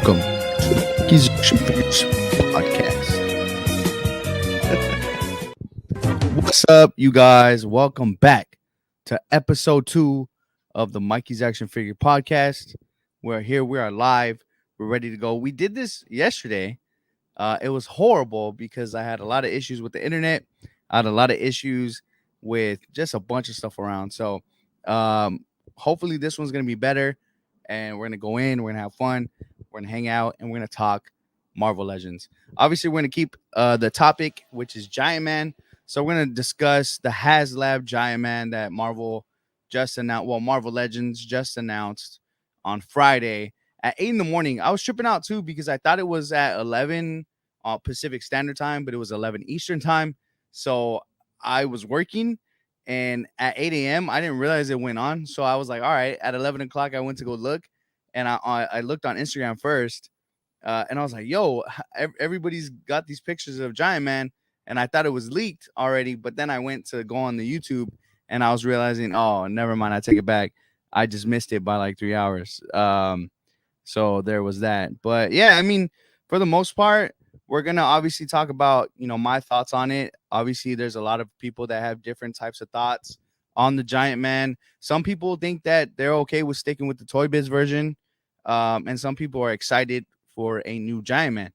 welcome to the Mikeys podcast. What's up, you guys? Welcome back to episode 2 of the Mikey's Action Figure podcast. We're here, we are live, we're ready to go. We did this yesterday. It was horrible because I had a lot of issues with the internet. I had a lot of issues with just a bunch of stuff around. So, hopefully, this one's going to be better. And we're going to go in, we're going to have fun, we're going to hang out, and we're going to talk Marvel Legends. Obviously, we're going to keep the topic, which is Giantman. So, we're going to discuss the HasLab Giantman that Marvel just announced. Well, Marvel Legends just announced on Friday at 8 in the morning. I was tripping out too because I thought it was at 11 Pacific Standard Time, but it was 11 Eastern Time. So I was working, and at 8 a.m. I didn't realize it went on. So I was like, all right, at 11 o'clock, I went to go look, and I looked on Instagram first, and I was like, yo, everybody's got these pictures of Giantman, and I thought it was leaked already. But then I went to go on the YouTube, and I was realizing, oh, never mind, I take it back. I just missed it by like 3 hours. So there was that. But yeah, I mean, for the most part, we're gonna obviously talk about my thoughts on it. Obviously, there's a lot of people that have different types of thoughts on the Giantman. Some people think that they're okay with sticking with the Toy Biz version, and some people are excited for a new Giantman.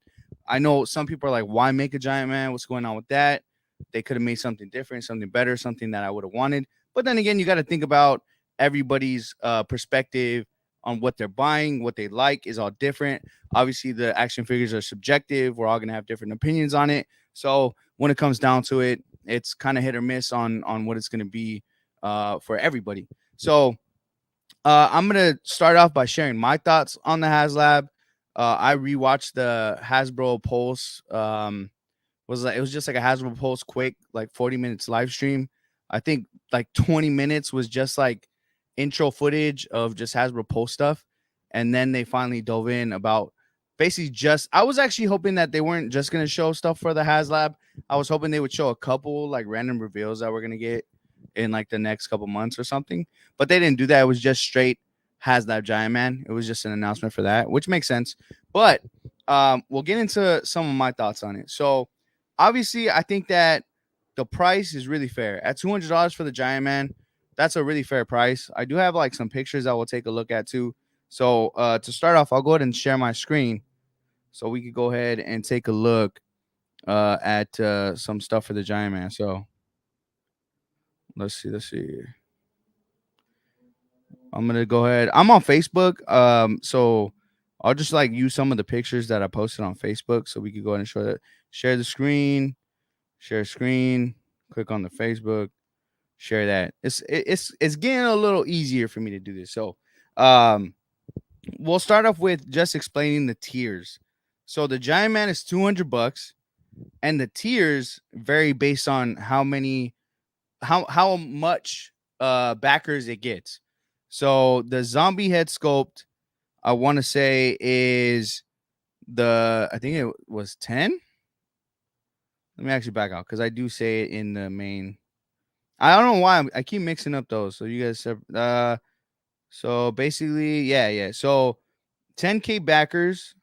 I know some people are like, "Why make a Giantman? What's going on with that?" They could have made something different, something better, something that I would have wanted. But then again, you got to think about everybody's perspective on what they're buying, what they like is all different. Obviously, the action figures are subjective. We're all gonna have different opinions on it. So when it comes down to it, it's kind of hit or miss on what it's gonna be for everybody. So I'm gonna start off by sharing my thoughts on the HasLab. I rewatched the Hasbro Pulse. It was just like a Hasbro Pulse quick, like 40 minutes live stream. I think like 20 minutes was just like intro footage of just Hasbro Pulse stuff. And then they finally dove in about basically just I was actually hoping that they weren't just gonna show stuff for the HasLab. I was hoping they would show a couple like random reveals that we're gonna get in like the next couple months or something. But they didn't do that. It was just straight HasLab Giantman. It was just an announcement for that, which makes sense. But we'll get into some of my thoughts on it. So obviously, I think that the price is really fair. At $200 for the Giantman, that's a really fair price. I do have like some pictures I will take a look at too. So to start off, I'll go ahead and share my screen so we could go ahead and take a look at some stuff for the Giantman. So let's see. I'm gonna go ahead. I'm on Facebook. So I'll just like use some of the pictures that I posted on Facebook so we could go ahead and show that. Share the screen, share screen, click on the Facebook, share that. It's getting a little easier for me to do this. So we'll start off with just explaining the tiers. So the Giantman is $200, and the tiers vary based on how much backers it gets. So the zombie head sculpt, I want to say is I think it was 10. Let me actually back out because I do say it in the main. I don't know why I keep mixing up those. So you guys so basically, yeah. So 10K backers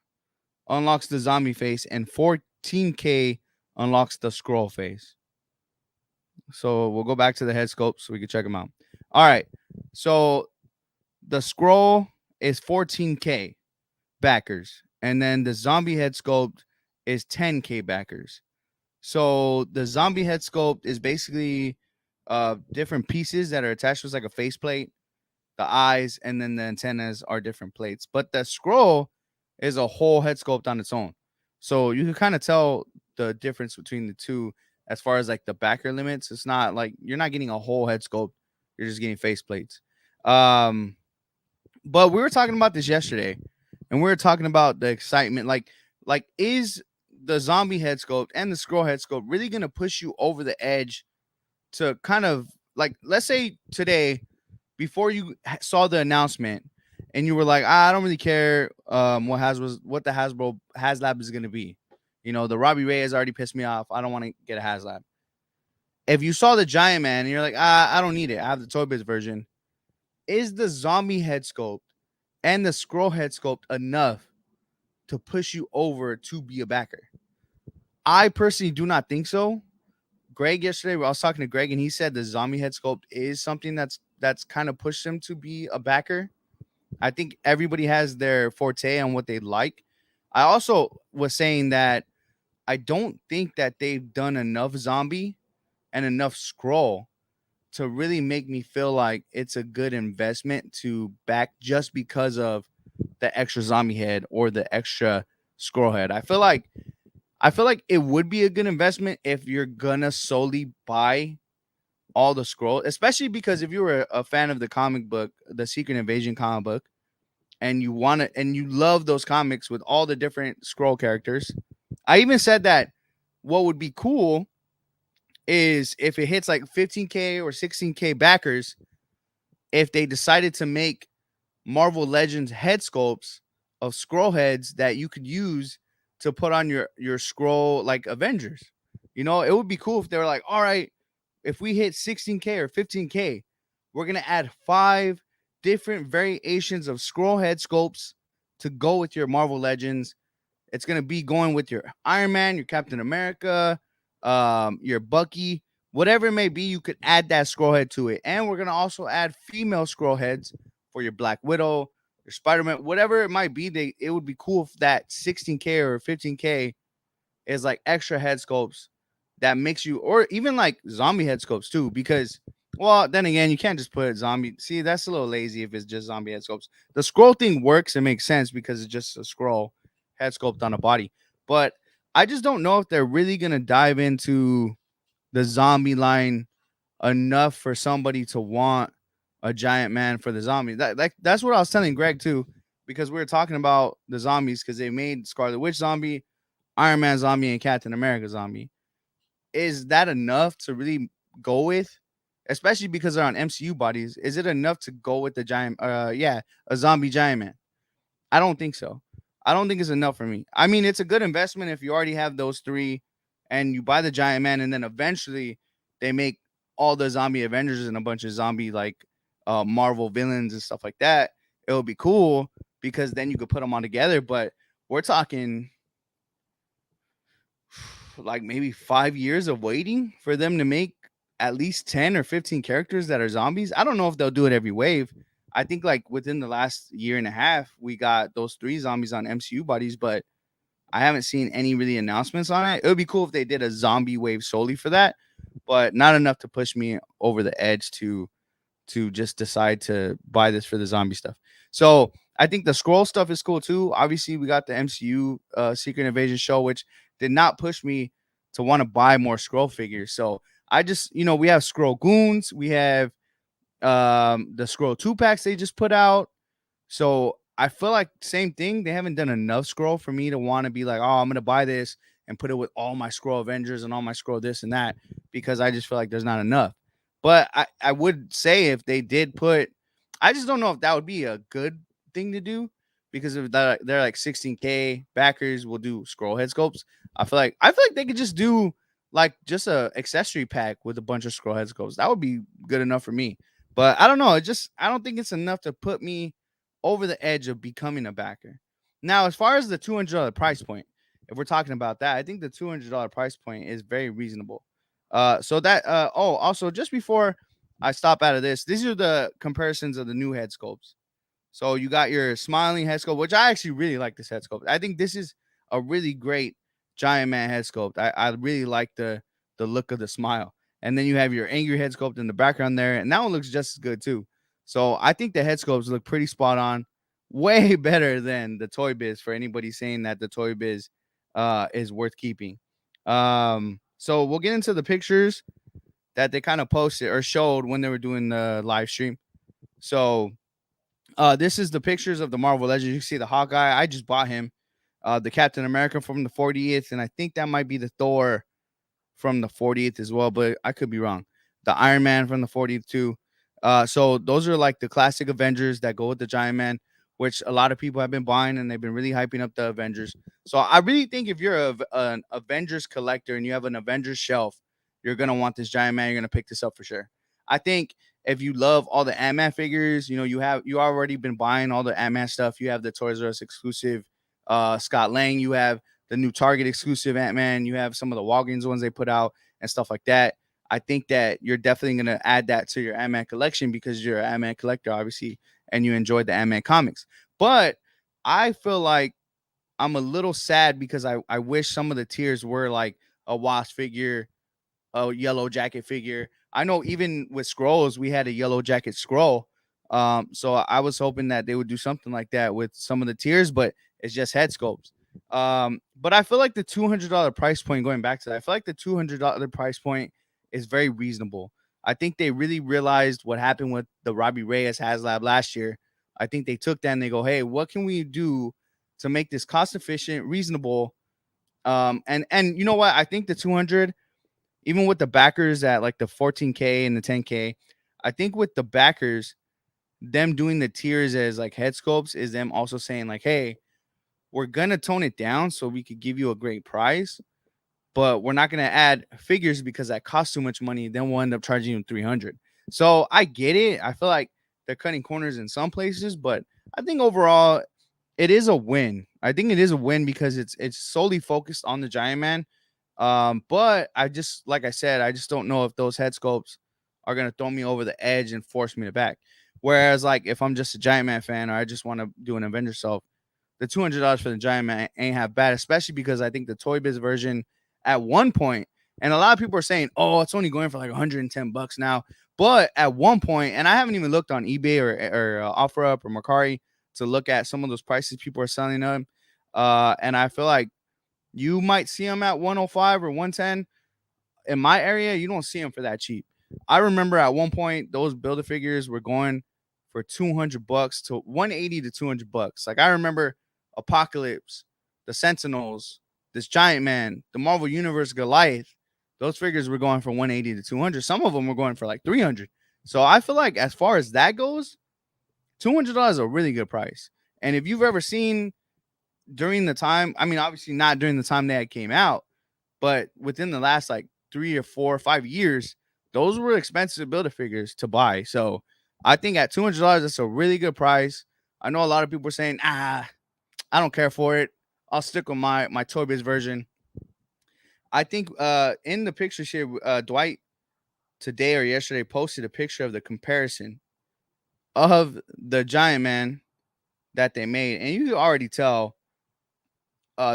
unlocks the zombie face, and 14K unlocks the scroll face. So we'll go back to the head sculpt so we can check them out. All right. So the scroll is 14K backers, and then the zombie head sculpt is 10K backers. So the zombie head sculpt is basically different pieces that are attached to like a faceplate, the eyes, and then the antennas are different plates. But the scroll is a whole head sculpt on its own. So you can kind of tell the difference between the two as far as like the backer limits. It's not like you're not getting a whole head sculpt, you're just getting face plates. But we were talking about this yesterday, and we were talking about the excitement. Like is the zombie head sculpt and the scroll head sculpt really gonna push you over the edge to kind of like, let's say today, before you saw the announcement and you were like, I don't really care what the Hasbro HasLab is gonna be. The Robbie Ray has already pissed me off. I don't want to get a HasLab. If you saw the Giantman and you're like, I don't need it, I have the Toy Biz version. Is the zombie head sculpt and the scroll head sculpt enough to push you over to be a backer. I personally do not think so. Greg yesterday, I was talking to Greg, and he said the zombie head sculpt is something that's kind of pushed him to be a backer. I think everybody has their forte on what they like. I also was saying that I don't think that they've done enough zombie and enough scroll to really make me feel like it's a good investment to back just because of the extra zombie head or the extra scroll head. I feel like it would be a good investment if you're gonna solely buy all the scroll, especially because if you were a fan of the comic book, the Secret Invasion comic book, and you want to and you love those comics with all the different scroll characters. I even said that what would be cool is if it hits like 15K or 16K backers, if they decided to make Marvel Legends head sculpts of scroll heads that you could use to put on your scroll like Avengers. It would be cool if they were like, all right, if we hit 16K or 15K, we're gonna add 5 different variations of scroll head sculpts to go with your Marvel Legends. It's gonna be going with your Iron Man, your Captain America, your Bucky, whatever it may be. You could add that scroll head to it, and we're gonna also add female scroll heads for your Black Widow, your Spider Man, whatever it might be. It would be cool if that 16K or 15K is like extra head sculpts that makes you, or even like zombie head sculpts too. Because, well, then again, you can't just put zombie. See, that's a little lazy if it's just zombie head sculpts. The scroll thing works and makes sense because it's just a scroll head sculpt on a body. But I just don't know if they're really gonna dive into the zombie line enough for somebody to want a giant man for the zombie. That's what I was telling Greg too, because we were talking about the zombies because they made Scarlet Witch zombie, Iron Man zombie, and Captain America zombie. Is that enough to really go with? Especially because they're on MCU bodies. Is it enough to go with the giant a zombie giant man? I don't think so. I don't think it's enough for me. I mean, it's a good investment if you already have those three and you buy the giant man and then eventually they make all the zombie Avengers and a bunch of zombie like Marvel villains and stuff like that. It would be cool because then you could put them all together. But we're talking like maybe 5 years of waiting for them to make at least 10 or 15 characters that are zombies. I don't know if they'll do it every wave. I think like within the last year and a half, we got those 3 zombies on MCU bodies, but I haven't seen any really announcements on it. It would be cool if they did a zombie wave solely for that, but not enough to push me over the edge to just decide to buy this for the zombie stuff. So I think the scroll stuff is cool too. Obviously, we got the MCU Secret Invasion show, which did not push me to want to buy more scroll figures. So I just, we have scroll goons, we have the scroll 2 packs they just put out. So I feel like same thing. They haven't done enough scroll for me to want to be like, oh, I'm gonna buy this and put it with all my scroll Avengers and all my scroll this and that because I just feel like there's not enough. But I would say if they did put, I just don't know if that would be a good thing to do because if they're like 16K backers will do scroll head sculpts. I feel like they could just do like just a accessory pack with a bunch of scroll head sculpts. That would be good enough for me. But I don't know. I don't think it's enough to put me over the edge of becoming a backer. Now, as far as the $200 price point, if we're talking about that, I think the $200 price point is very reasonable. Also just before I stop out of this, these are the comparisons of the new head sculpts. So you got your smiling head sculpt, which I actually really like this head sculpt. I think this is a really great giant man head sculpt. I really like the look of the smile. And then you have your angry head sculpt in the background there, and that one looks just as good too. So I think the head sculpts look pretty spot on, way better than the Toy Biz for anybody saying that the Toy Biz is worth keeping. So we'll get into the pictures that they kind of posted or showed when they were doing the live stream. So this is the pictures of the Marvel Legends. You can see the Hawkeye. I just bought him. The Captain America from the 40th, and I think that might be the Thor from the 40th as well, but I could be wrong. The Iron Man from the 40th too. So those are like the classic Avengers that go with the Giant Man, which a lot of people have been buying and they've been really hyping up the Avengers. So I really think if you're an Avengers collector and you have an Avengers shelf, you're gonna want this Giant Man. You're gonna pick this up for sure. I think if you love all the Ant-Man figures, you already been buying all the Ant-Man stuff. You have the Toys R Us exclusive Scott Lang. You have the new Target exclusive Ant-Man. You have some of the Walgreens ones they put out and stuff like that. I think that you're definitely going to add that to your Ant-Man collection because you're an Ant-Man collector, obviously, and you enjoyed the Ant-Man comics. But I feel like I'm a little sad because I wish some of the tiers were like a Wasp figure, a yellow jacket figure. I know even with scrolls, we had a yellow jacket scroll. So I was hoping that they would do something like that with some of the tiers, but it's just head sculpts. But I feel like the $200 price point, going back to that, I feel like the $200 price point is very reasonable. I think they really realized what happened with the Robbie Reyes HasLab last year. I think they took that and they go, hey, what can we do to make this cost efficient, reasonable? And you know what? I think the 200, even with the backers at like the 14K and the 10K, I think with the backers, them doing the tiers as like head sculpts is them also saying like, hey, we're gonna tone it down so we could give you a great price, but we're not gonna add figures because that costs too much money. Then we'll end up charging you 300. So I get it. I feel like they're cutting corners in some places, but I think overall it is a win. I think it is a win because it's solely focused on the Giantman. But I just, like I said, I just don't know if those head sculpts are gonna throw me over the edge and force me to back. Whereas, like, if I'm just a Giantman fan or I just want to do an Avenger self, the $200 for the Giantman ain't half bad, especially because I think the Toy Biz version at one point, and a lot of people are saying, oh, it's only going for like $110 now. But at one point, and I haven't even looked on eBay or OfferUp or Mercari to look at some of those prices people are selling them. And I feel like you might see them at 105 or 110. In my area, you don't see them for that cheap. I remember at one point those builder figures were going for $200 to 180 to $200. Like I remember Apocalypse, the Sentinels, this Giantman, the Marvel Universe Goliath. Those figures were going for 180 to 200. Some of them were going for like 300. So I feel like as far as that goes, $200 is a really good price. And if you've ever seen during the time, I mean, obviously not during the time that it came out, but within the last like 3 or 4 or 5 years, those were expensive builder figures to buy. So I think at $200, that's a really good price. I know a lot of people are saying, I don't care for it. I'll stick with my Toy Biz version. I think in the picture here, Dwight today or yesterday posted a picture of the comparison of the Giantman that they made, and you can already tell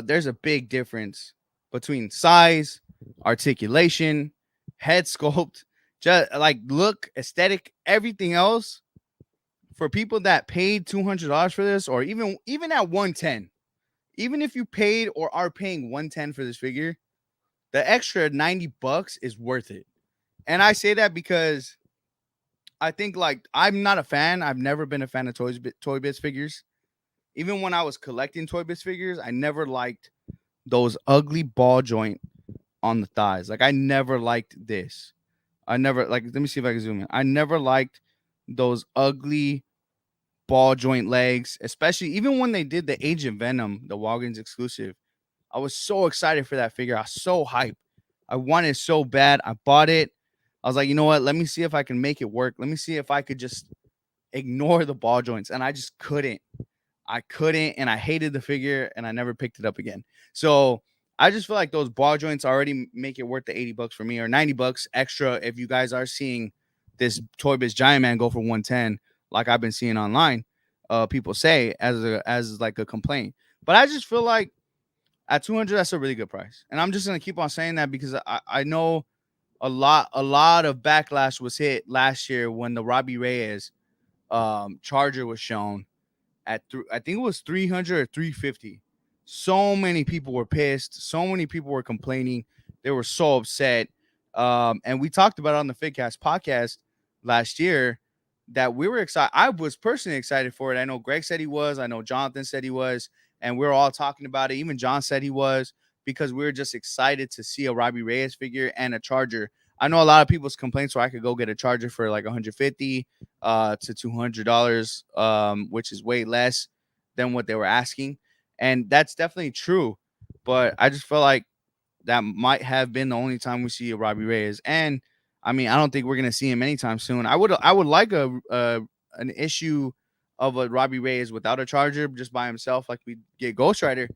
there's a big difference between size, articulation, head sculpt, just like look, aesthetic, everything else. For people that paid $200 for this, or even at 110, even if you paid or are paying 110 for this figure, the extra $90 is worth it. And I say that because I think like I'm not a fan. I've never been a fan of Toy Biz figures. Even when I was collecting Toy Biz figures, I never liked those ugly ball joint on the thighs. Like I never liked this. I never like. Let me see if I can zoom in. I never liked those ugly ball joint legs, especially even when they did the Agent Venom, the Walgreens exclusive. I was so excited for that figure. I was so hyped. I wanted it so bad. I bought it. I was like, you know what? Let me see if I can make it work. Let me see if I could just ignore the ball joints. And I just couldn't. I couldn't, and I hated the figure, and I never picked it up again. So I just feel like those ball joints already make it worth the $80 for me, or $90 extra if you guys are seeing this Toy Biz Giantman go for 110, like I've been seeing online. People say as like a complaint, but I just feel like at 200, that's a really good price, and I'm just gonna keep on saying that because I know a lot of backlash was hit last year when the Robbie Reyes Charger was shown at I think it was 300 or 350. So many people were pissed. So many people were complaining. They were so upset. And we talked about it on the Figcast podcast last year that we were excited. I was personally excited for it. I know Greg said he was. I know Jonathan said he was. And we were all talking about it. Even John said he was because we were just excited to see a Robbie Reyes figure and a Charger. I know a lot of people's complaints where I could go get a Charger for like 150 to $200, which is way less than what they were asking, and that's definitely true. But I just feel like that might have been the only time we see a Robbie Reyes, and I mean I don't think we're gonna see him anytime soon. I would like an issue of what Robbie Ray is without a charger, just by himself, like we get Ghost Rider.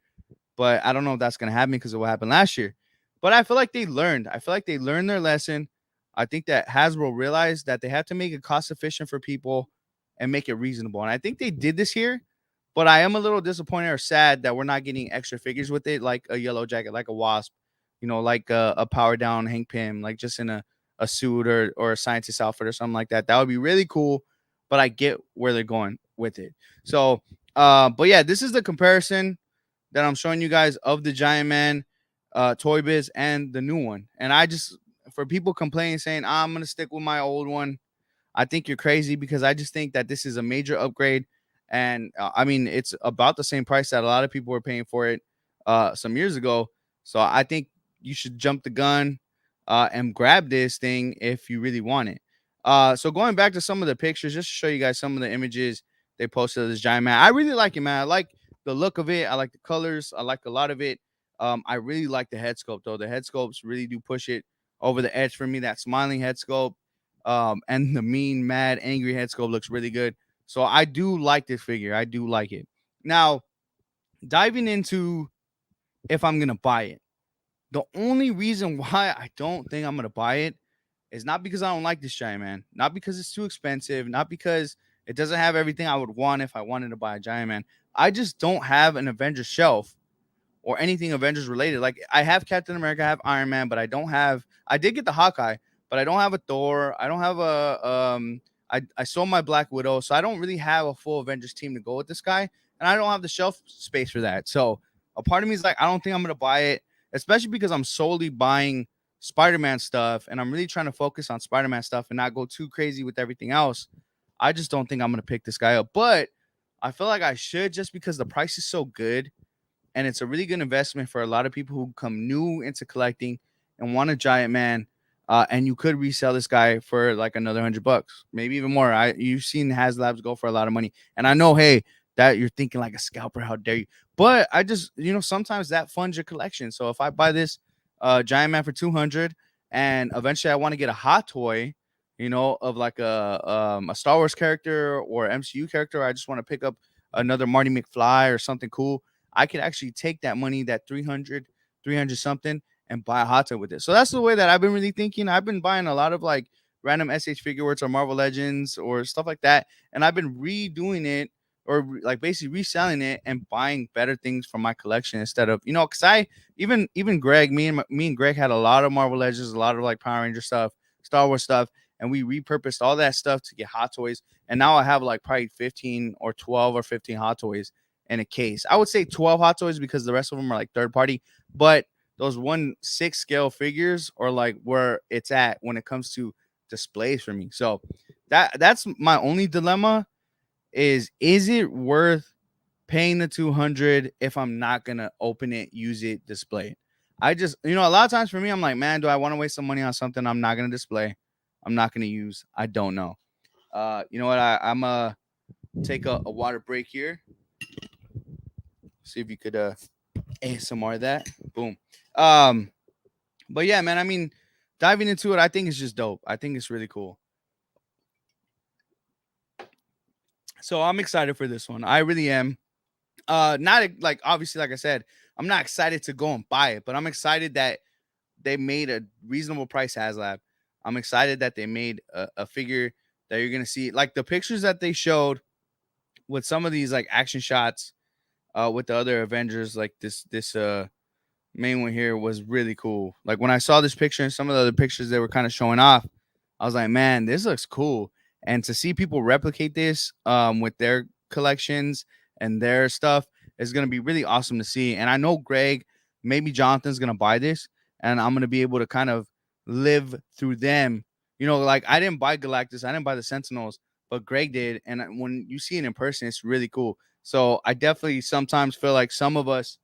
But I don't know if that's gonna happen because of what happened last year. But I feel like they learned. I feel like they learned their lesson. I think that Hasbro realized that they have to make it cost efficient for people and make it reasonable. And I think they did this here. But I am a little disappointed or sad that we're not getting extra figures with it, like a Yellow Jacket, like a Wasp, like a Power Down Hank Pym, like just in a suit or a scientist outfit or something like that. That would be really cool. But I get where they're going with it. So, but yeah, this is the comparison that I'm showing you guys of the Giantman, Toy Biz, and the new one. And I just, for people complaining, saying, I'm going to stick with my old one, I think you're crazy because I just think that this is a major upgrade. And I mean, it's about the same price that a lot of people were paying for it some years ago. So I think you should jump the gun and grab this thing if you really want it. So going back to some of the pictures, just to show you guys some of the images they posted of this Giant Man. I really like it, man. I like the look of it. I like the colors. I like a lot of it. I really like the head sculpt, though. The head sculpts really do push it over the edge for me. That smiling head sculpt and the mean, mad, angry head sculpt looks really good. So I do like this figure. I do like it. Now, diving into if I'm gonna buy it, the only reason why I don't think I'm gonna buy it is not because I don't like this Giant Man, not because it's too expensive, not because it doesn't have everything I would want if I wanted to buy a Giant Man. I just don't have an Avengers shelf or anything Avengers related. Like I have Captain America, I have Iron Man, but I don't have. I did get the Hawkeye, but I don't have a Thor. I don't have a. I sold my Black Widow, so I don't really have a full Avengers team to go with this guy, and I don't have the shelf space for that. So a part of me is like, I don't think I'm gonna buy it, especially because I'm solely buying Spider-Man stuff, and I'm really trying to focus on Spider-Man stuff and not go too crazy with everything else. I just don't think I'm gonna pick this guy up, but I feel like I should just because the price is so good and it's a really good investment for a lot of people who come new into collecting and want a Giant Man. And you could resell this guy for like another $100, maybe even more. You've seen HasLabs go for a lot of money, and I know, hey, that you're thinking like a scalper, how dare you? But I just, sometimes that funds your collection. So if I buy this Giant Man for 200, and eventually I want to get a hot toy, of like a Star Wars character or MCU character, I just want to pick up another Marty McFly or something cool. I could actually take that money, that 300 something, and buy a hot tub with it. So that's the way that I've been really thinking. I've been buying a lot of like random SH figure works or Marvel Legends or stuff like that. And I've been redoing it or like basically reselling it and buying better things from my collection instead of, because I even Greg, me and Greg had a lot of Marvel Legends, a lot of like Power Ranger stuff, Star Wars stuff, and we repurposed all that stuff to get hot toys. And now I have like probably 15 or 12 or 15 hot toys in a case. I would say 12 hot toys because the rest of them are like third party, but those 1/6 scale figures are like where it's at when it comes to displays for me. So that's my only dilemma is it worth paying the 200 if I'm not going to open it, use it, display it? I just, a lot of times for me, I'm like, man, do I want to waste some money on something I'm not going to display? I'm not going to use. I don't know. You know what? I'm going to take a water break here. See if you could ASMR that. Boom. Um, but yeah, man, I mean, diving into it, I think it's just dope. I think it's really cool. So I'm excited for this one. I really am. Not like obviously, like I said, I'm not excited to go and buy it, but I'm excited that they made a reasonable price HasLab. I'm excited that they made a figure that you're gonna see. Like the pictures that they showed with some of these like action shots with the other Avengers, like this main one here was really cool. Like when I saw this picture and some of the other pictures they were kind of showing off, I was like, man, this looks cool. And to see people replicate this with their collections and their stuff is going to be really awesome to see. And I know Greg, maybe Jonathan's going to buy this and I'm going to be able to kind of live through them. Like I didn't buy Galactus, I didn't buy the Sentinels, but Greg did. And when you see it in person, it's really cool. So I definitely sometimes feel like some of us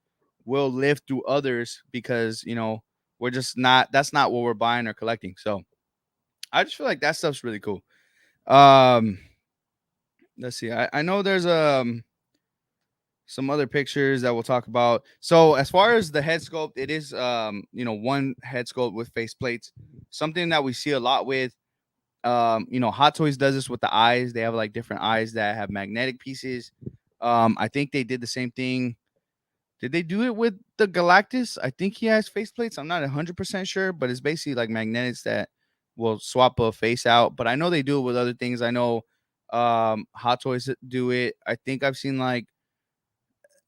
will live through others because we're just not, that's not what we're buying or collecting. So I just feel like that stuff's really cool. um let's see, I know there's some other pictures that we'll talk about. So as far as the head sculpt, it is one head sculpt with face plates, something that we see a lot with Hot Toys does this with the eyes. They have like different eyes that have magnetic pieces. I think they did the same thing. Did they do it with the Galactus? I think he has faceplates. I'm not 100% sure, but it's basically like magnetics that will swap a face out. But I know they do it with other things. I know Hot Toys do it. I think I've seen like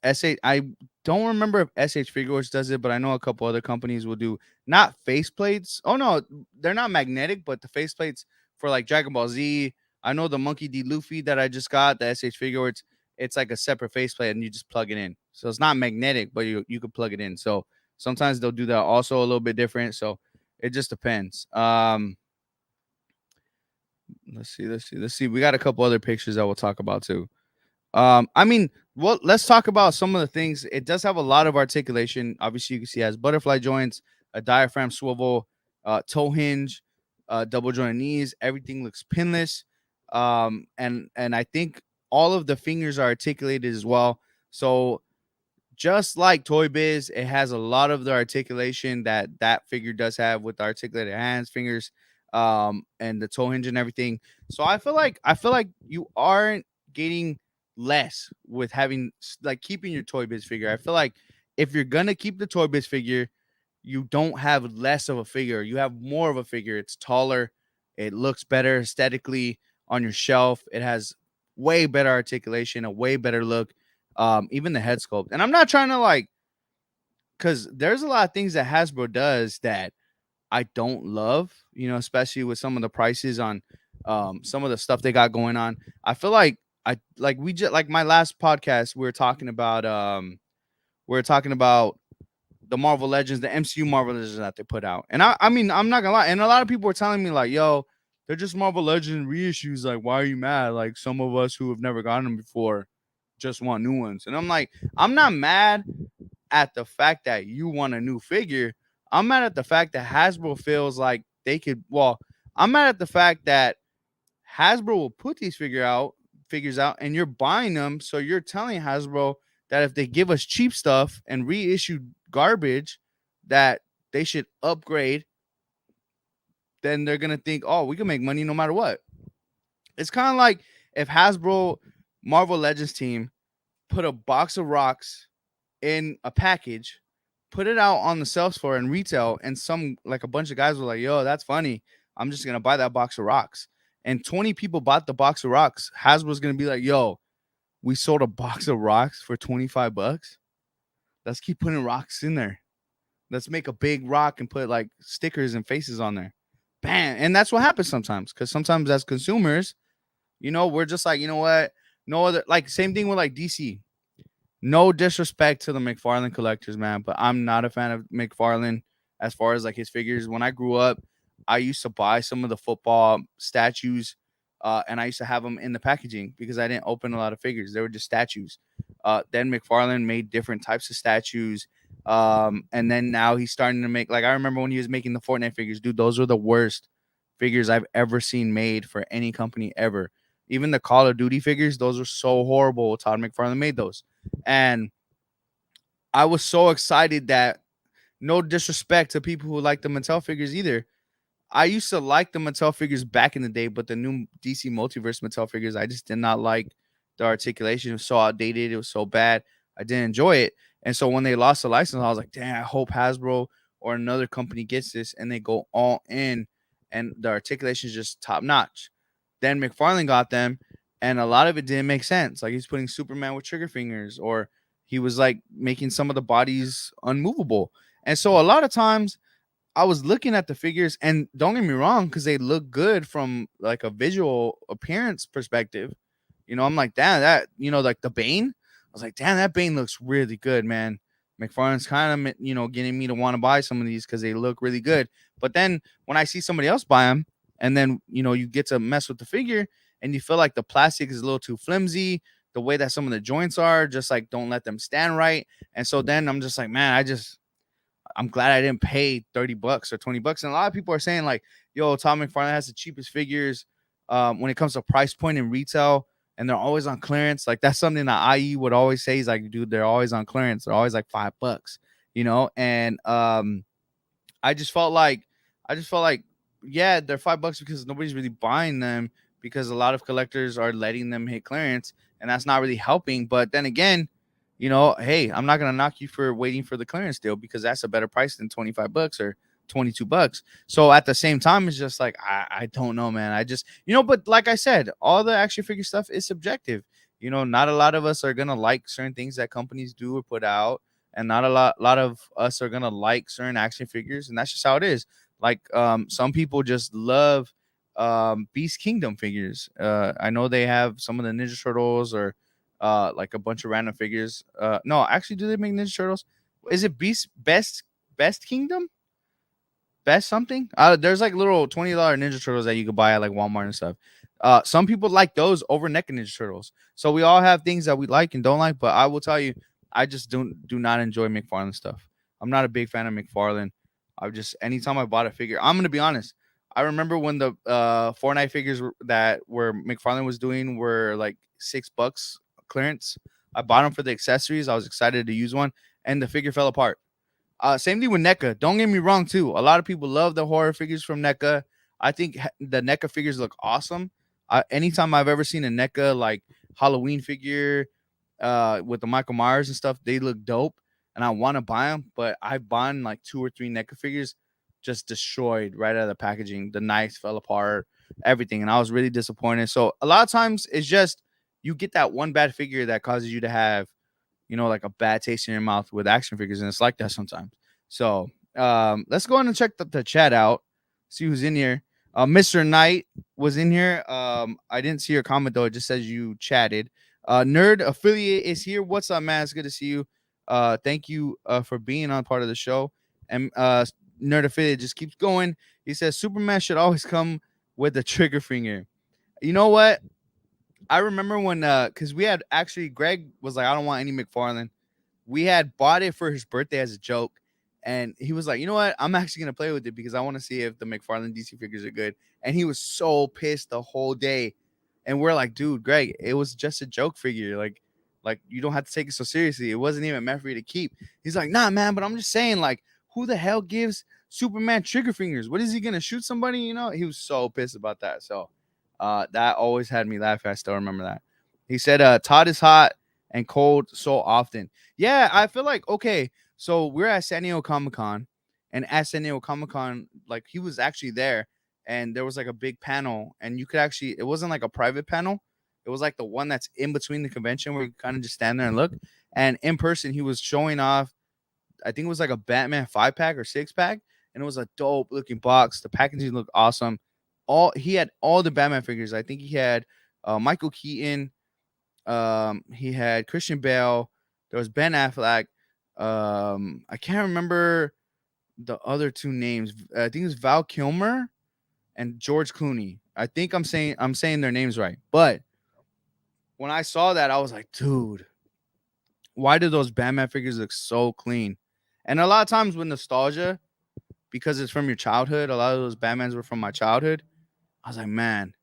SH. I don't remember if SH Figuarts does it, but I know a couple other companies will do not faceplates. Oh no, they're not magnetic, but the faceplates for like Dragon Ball Z. I know the Monkey D. Luffy that I just got, the SH Figuarts. It's like a separate faceplate, and you just plug it in. So it's not magnetic, but you could plug it in. So sometimes they'll do that also a little bit different. So it just depends. Let's see. We got a couple other pictures that we'll talk about too. I mean, well, let's talk about some of the things. It does have a lot of articulation. Obviously, you can see it has butterfly joints, a diaphragm swivel, toe hinge, double jointed knees. Everything looks pinless. And I think all of the fingers are articulated as well. So just like Toy Biz, it has a lot of the articulation that figure does have with the articulated hands, fingers, and the toe hinge and everything. So I feel like you aren't getting less with having like keeping your Toy Biz figure. I feel like if you're gonna keep the Toy Biz figure, you don't have less of a figure. You have more of a figure. It's taller. It looks better aesthetically on your shelf. It has way better articulation, a way better look. Even the head sculpt. And I'm not trying to like, because there's a lot of things that Hasbro does that I don't love, especially with some of the prices on some of the stuff they got going on. I feel like we just like my last podcast, we were talking about the Marvel Legends, the MCU Marvel Legends that they put out. And I mean, I'm not gonna lie, and a lot of people were telling me like, yo, they're just Marvel Legends reissues. Like, why are you mad? Like some of us who have never gotten them before just want new ones. And I'm like, I'm not mad at the fact that you want a new figure. I'm mad at the fact that Hasbro feels like they could. Well, I'm mad at the fact that Hasbro will put these figures out, and you're buying them. So you're telling Hasbro that if they give us cheap stuff and reissue garbage, that they should upgrade. Then they're gonna think, oh, we can make money no matter what. It's kind of like if Hasbro Marvel Legends team put a box of rocks in a package, put it out on the sales floor and retail, and some like a bunch of guys were like, "Yo, that's funny. I'm just gonna buy that box of rocks." And 20 people bought the box of rocks. Hasbro's gonna be like, "Yo, we sold a box of rocks for $25. Let's keep putting rocks in there. Let's make a big rock and put like stickers and faces on there." Bam! And that's what happens sometimes, because sometimes as consumers, we're just like, you know what? No other like same thing with like DC. No disrespect to the McFarlane collectors, man, but I'm not a fan of McFarlane as far as like his figures. When I grew up, I used to buy some of the football statues, and I used to have them in the packaging because I didn't open a lot of figures. They were just statues. Then McFarlane made different types of statues. And then now he's starting to make, like, I remember when he was making the Fortnite figures, dude, those were the worst figures I've ever seen made for any company ever. Even the Call of Duty figures, those were so horrible. Todd McFarlane made those. And I was so excited that, no disrespect to people who like the Mattel figures either, I used to like the Mattel figures back in the day, but the new DC Multiverse Mattel figures, I just did not like the articulation. It was so outdated. It was so bad. I didn't enjoy it. And so when they lost the license, I was like, damn, I hope Hasbro or another company gets this and they go all in and the articulation is just top notch. Then McFarlane got them, and a lot of it didn't make sense. Like he's putting Superman with trigger fingers, or he was like making some of the bodies unmovable. And so a lot of times I was looking at the figures, and don't get me wrong, because they look good from like a visual appearance perspective. I'm like, damn, that, like the Bane. I was like, damn, that Bane looks really good, man. McFarlane's kind of, getting me to want to buy some of these because they look really good. But then when I see somebody else buy them, and then, you get to mess with the figure and you feel like the plastic is a little too flimsy, the way that some of the joints are, just like don't let them stand right. And so then I'm just like, man, I'm glad I didn't pay $30 or $20. And a lot of people are saying like, yo, Tom McFarlane has the cheapest figures when it comes to price point in retail, and they're always on clearance. Like that's something that IE would always say. He's like, dude, they're always on clearance. They're always like $5, And I just felt like yeah, they're $5 because nobody's really buying them because a lot of collectors are letting them hit clearance, and that's not really helping. But then again, hey, I'm not gonna knock you for waiting for the clearance deal because that's a better price than $25 or $22. So at the same time, it's just like I don't know, man. I just but like I said, all the action figure stuff is subjective. Not a lot of us are gonna like certain things that companies do or put out, and not a lot of us are gonna like certain action figures, and that's just how it is. Like some people just love Beast Kingdom figures. I know they have some of the Ninja Turtles or like a bunch of random figures. No, actually, do they make Ninja Turtles? Is it Beast Best Kingdom? Best something. There's like little $20 Ninja Turtles that you could buy at like Walmart and stuff. Some people like those over NECA Ninja Turtles. So we all have things that we like and don't like. But I will tell you, I just do not enjoy McFarlane stuff. I'm not a big fan of McFarlane. I just anytime I bought a figure, I'm gonna be honest. I remember when the Fortnite figures that were McFarlane was doing were like $6 clearance. I bought them for the accessories. I was excited to use one, and the figure fell apart. Same thing with NECA. Don't get me wrong, too. A lot of people love the horror figures from NECA. I think the NECA figures look awesome. Anytime I've ever seen a NECA like Halloween figure with the Michael Myers and stuff, they look dope, and I want to buy them. But I've bought like 2 or 3 NECA figures just destroyed right out of the packaging. The knives fell apart, everything, and I was really disappointed. So a lot of times it's just you get that one bad figure that causes you to have like a bad taste in your mouth with action figures, and it's like that sometimes. So let's go on and check the chat out, see who's in here. Mr. Knight was in here. I didn't see your comment though. It just says you chatted. Nerd Affiliate is here. What's up, man? It's good to see you. Thank you for being on part of the show. And Nerd Affiliate just keeps going. He says Superman should always come with a trigger finger. You know what? I remember when because we had actually Greg was like, I don't want any McFarlane. We had bought it for his birthday as a joke, and he was like, you know what? I'm actually gonna play with it because I want to see if the McFarlane DC figures are good. And he was so pissed the whole day. And we're like, dude, Greg, it was just a joke figure. Like you don't have to take it so seriously. It wasn't even meant for you to keep. He's like, nah, man, but I'm just saying, like, who the hell gives Superman trigger fingers? What is he gonna shoot somebody? He was so pissed about that. So that always had me laugh. I still remember that. He said, Todd is hot and cold so often. Yeah, I feel like, okay, so we're at San Diego Comic Con, and at San Diego Comic Con, like he was actually there, and there was like a big panel, and you could actually, it wasn't like a private panel. It was like the one that's in between the convention where you kind of just stand there and look. And in person, he was showing off, I think it was like a Batman 5-pack or 6-pack, and it was a dope looking box. The packaging looked awesome. He had all the Batman figures. I think he had Michael Keaton. He had Christian Bale. There was Ben Affleck. I can't remember the other two names. I think it was Val Kilmer and George Clooney. I think I'm saying their names right. But when I saw that, I was like, dude, why do those Batman figures look so clean? And a lot of times with nostalgia, because it's from your childhood, a lot of those Batmans were from my childhood. I was like, man,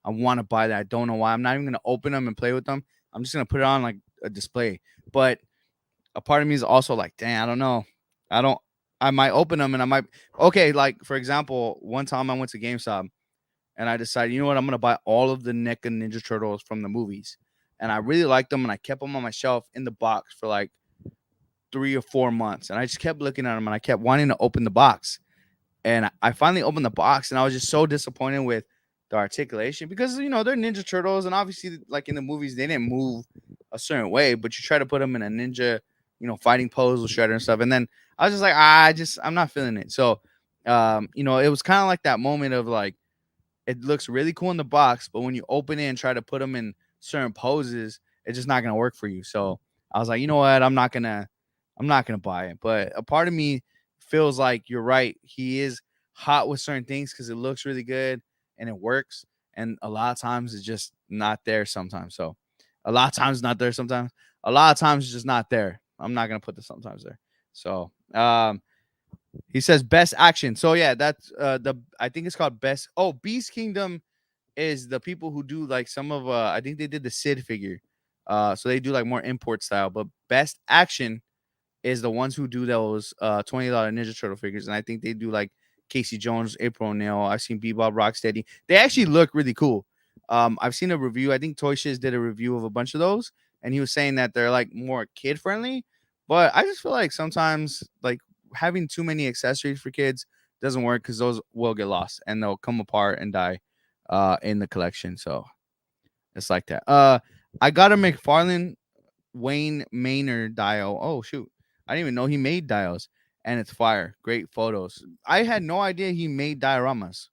I want to buy that. I don't know why. I'm not even gonna open them and play with them. I'm just gonna put it on like a display. But a part of me is also like, dang, I don't know. I don't. I might open them and I might. Okay, like for example, one time I went to GameStop and I decided, you know what, I'm gonna buy all of the NECA Ninja Turtles from the movies, and I really liked them, and I kept them on my shelf in the box for like 3 or 4 months, and I just kept looking at them, and I kept wanting to open the box, and I finally opened the box, and I was just so disappointed with the articulation because they're Ninja Turtles, and obviously, like in the movies, they didn't move a certain way, but you try to put them in a ninja, fighting pose with Shredder and stuff, and then I was just like, I'm not feeling it. So, it was kind of like that moment of like it looks really cool in the box, but when you open it and try to put them in certain poses, it's just not gonna work for you. So I was like, you know what, I'm not gonna buy it. But a part of me feels like you're right. He is hot with certain things because it looks really good and it works. And a lot of times it's just not there sometimes. So a lot of times not there sometimes. A lot of times it's just not there. I'm not gonna put the sometimes there. So he says best action. So yeah, that's the I think it's called best. Oh, Beast Kingdom is the people who do like some of I think they did the Sid figure. So they do like more import style, but best action is the ones who do those $20 Ninja Turtle figures, and I think they do like Casey Jones, April O'Neil. I've seen Bebop, Rocksteady. They actually look really cool. I've seen a review. I think Toy Shiz did a review of a bunch of those, and he was saying that they're like more kid friendly. But I just feel like sometimes like having too many accessories for kids doesn't work because those will get lost and they'll come apart and die in the collection. So it's like that. I got a McFarlane Wayne Maynard dial. Oh shoot. I didn't even know he made dials. And it's fire. Great photos. I had no idea he made dioramas.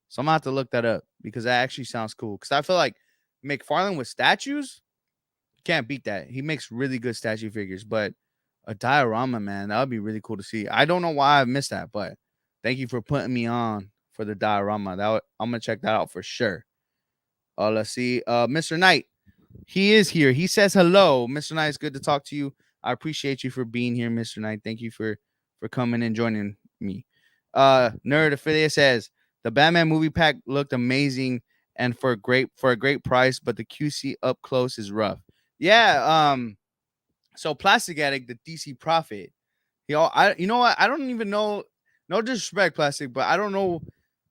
So I'm gonna have to look that up because that actually sounds cool. Because I feel like McFarlane with statues, can't beat that. He makes really good statue figures, but a diorama, man, that would be really cool to see. I don't know why I missed that, but thank you for putting me on for the diorama. I'm gonna check that out for sure. Let's see. Mr. Knight, he is here. He says hello. Mr. Knight, it's good to talk to you. I appreciate you for being here, Mr. Knight. Thank you for coming and joining me. Nerd Affiliate says the Batman movie pack looked amazing and for a great price, but the QC up close is rough. Yeah, so Plastic Addict, the DC Prophet. You know what? I don't even know. No disrespect, Plastic, but I don't know